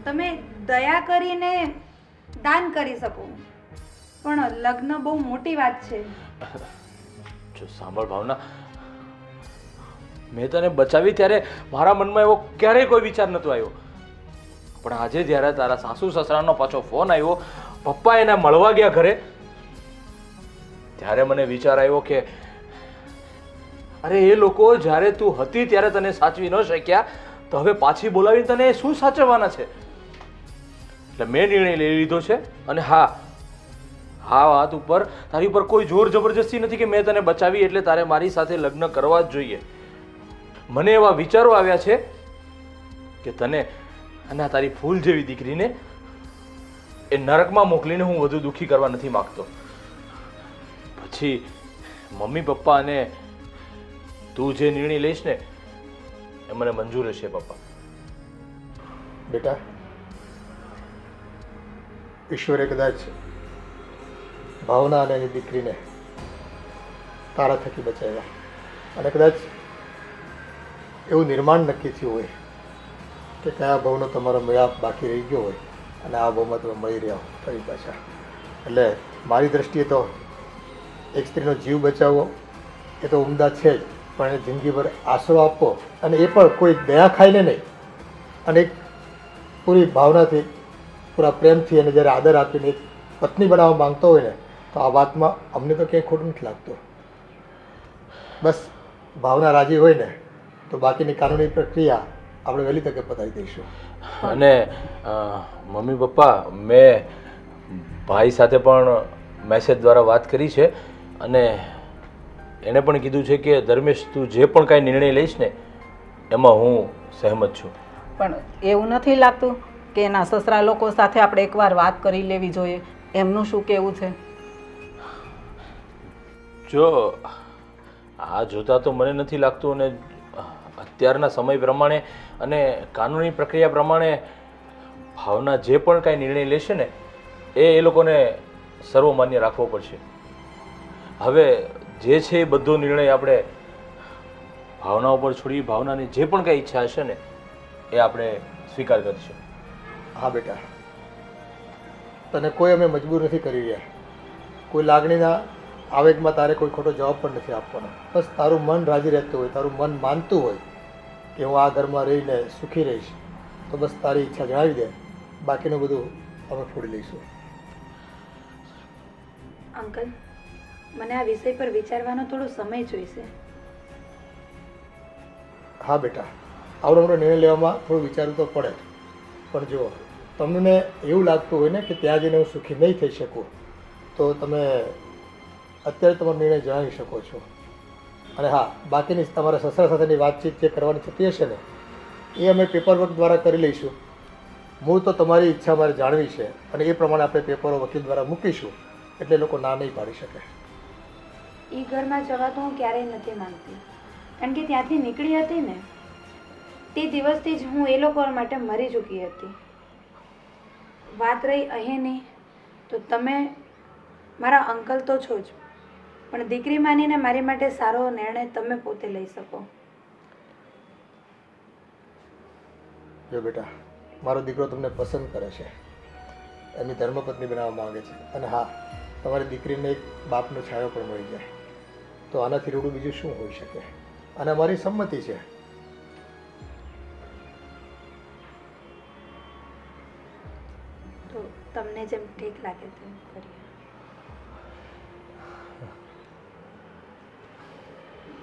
તમે દયા કરીને દાન કરી શકો, પણ લગ્ન બહુ મોટી વાત છે. જો સાંભળ ભાવના, મેં તને બચાવી ત્યારે મારા મનમાં એવો ક્યારેય કોઈ વિચાર નહોતો આવ્યો, પણ આજે જ્યારે તારા સાસુ સસરાનો પાછો ફોન આવ્યો, પપ્પા એને મળવા ગયા ઘરે, ત્યારે મને વિચાર આવ્યો કે અરે એ લોકો જ્યારે તું હતી ત્યારે તને સાચવી ન શક્યા, તો હવે પાછી બોલાવીને તને શું સાચવવાના છે? એટલે મેં નિર્ણય લઈ લીધો છે. અને હા, વાત ઉપર તારી ઉપર કોઈ જોર જબરજસ્તી નથી કે મેં તને બચાવી એટલે તારે મારી સાથે લગ્ન કરવા જ જોઈએ. મને એવા વિચારો આવ્યા છે કે તને અને આ તારી ફૂલ જેવી દીકરીને એ નરકમાં મોકલીને હું વધુ દુઃખી કરવા નથી માંગતો. પછી મમ્મી પપ્પા અને તું જે નિર્ણય લઈશ ને એ મને મંજૂર હશે પપ્પા. બેટા, ઈશ્વરે કદાચ ભાવના અને એની દીકરીને તારા થકી બચાવ્યા, અને કદાચ એવું નિર્માણ નક્કી થયું હોય કે કયા ભાવનો તમારો મેળાપ બાકી રહી ગયો હોય અને આ ભાવમાં તમે મળી રહ્યા હો ફરી પાછા. એટલે મારી દ્રષ્ટિએ તો એક સ્ત્રીનો જીવ બચાવવો એ તો ઉમદા છે જ, પણ એને જિંદગીભર આશરો આપવો, અને એ પણ કોઈ દયા ખાઈને નહીં, અને એક પૂરી ભાવનાથી પૂરા પ્રેમથી અને જ્યારે આદર આપીને એક પત્ની બનાવવા માંગતો હોય ને, તો આ વાતમાં અમને તો ક્યાંય ખોટું નથી લાગતું. બસ ભાવના રાજી હોય ને તો બાકીની કાનૂની પ્રક્રિયા આપણે વહેલી તકે પતાવી દઈશું. અને મમ્મી પપ્પા, મેં ભાઈ સાથે પણ મેસેજ દ્વારા વાત કરી છે, અને એણે પણ કીધું છે કે ધર્મેશ, તું જે પણ કાંઈ નિર્ણય લઈશ ને એમાં હું સહેમત છું. પણ એવું નથી લાગતું કે એના સસરા લોકો સાથે આપણે એકવાર વાત કરી લેવી જોઈએ? એમનું શું કહેવું છે? જો આ જોતા તો મને નથી લાગતું, અને અત્યારના સમય પ્રમાણે અને કાનૂની પ્રક્રિયા પ્રમાણે ભાવના જે પણ કાંઈ નિર્ણય લેશે ને એ લોકોને સર્વમાન્ય રાખવો પડશે. હવે જે છે એ બધો નિર્ણય આપણે ભાવના ઉપર છોડી, ભાવનાની જે પણ કાંઈ ઈચ્છા હશે ને એ આપણે સ્વીકાર કરીશું. હા બેટા, તને કોઈ અમે મજબૂર નથી કરી રહ્યા, કોઈ લાગણીના આવેગમાં તારે કોઈ ખોટો જવાબ પણ નથી આપવાનો. બસ તારું મન રાજી રહેતું હોય, તારું મન માનતું હોય કે હું આ ઘરમાં રહીને સુખી રહીશ, તો બસ તારી ઈચ્છા જણાવી દે, બાકીનું બધું અમે ફોડી લઈશું. અંકલ, મને આ વિષય પર વિચારવાનો થોડો સમય જોઈશે. હા બેટા, આવડો મોટો નિર્ણય લેવામાં થોડું વિચારવું તો પડે, પણ જો તમને એવું લાગતું હોય ને કે ત્યાં જઈને હું સુખી નહીં થઈ શકું, તો તમે અત્યારે તમારો નિર્ણય જણાવી શકો છો. અને હા, બાકીની તમારા સસરા સાથેની વાતચીત જે કરવાની થતી હશે ને એ અમે પેપરવર્ક દ્વારા કરી લઈશું. મૂળ તો તમારી ઈચ્છા મારે જાણવી છે, અને એ પ્રમાણે આપણે પેપરો વકીલ દ્વારા મૂકીશું, એટલે લોકો ના નહીં પાડી શકે. એ ઘરમાં જવા તો હું ક્યારેય નથી માંગતી, કારણ કે ત્યાંથી નીકળી હતી ને તે દિવસથી જ હું એ લોકો માટે મરી ચૂકી હતી. વાત રહી અહીંની, તો તમે મારા અંકલ તો છો જ, પણ દીકરી માનીને મારી માટે સારો નિર્ણય તમે પોતે લઈ શકો. જો બેટા, મારો દીકરો તમને પસંદ કરે છે, એમની ધર્મપત્ની બનાવવા માંગે છે, અને હા, તમારી દીકરીને એક બાપનો છાયો પણ મળી જાય, તો આનાથી રૂડું બીજું શું હોઈ શકે? અને અમારી સંમતિ છે. તો તમને જેમ ઠીક લાગે તેમ કરીએ.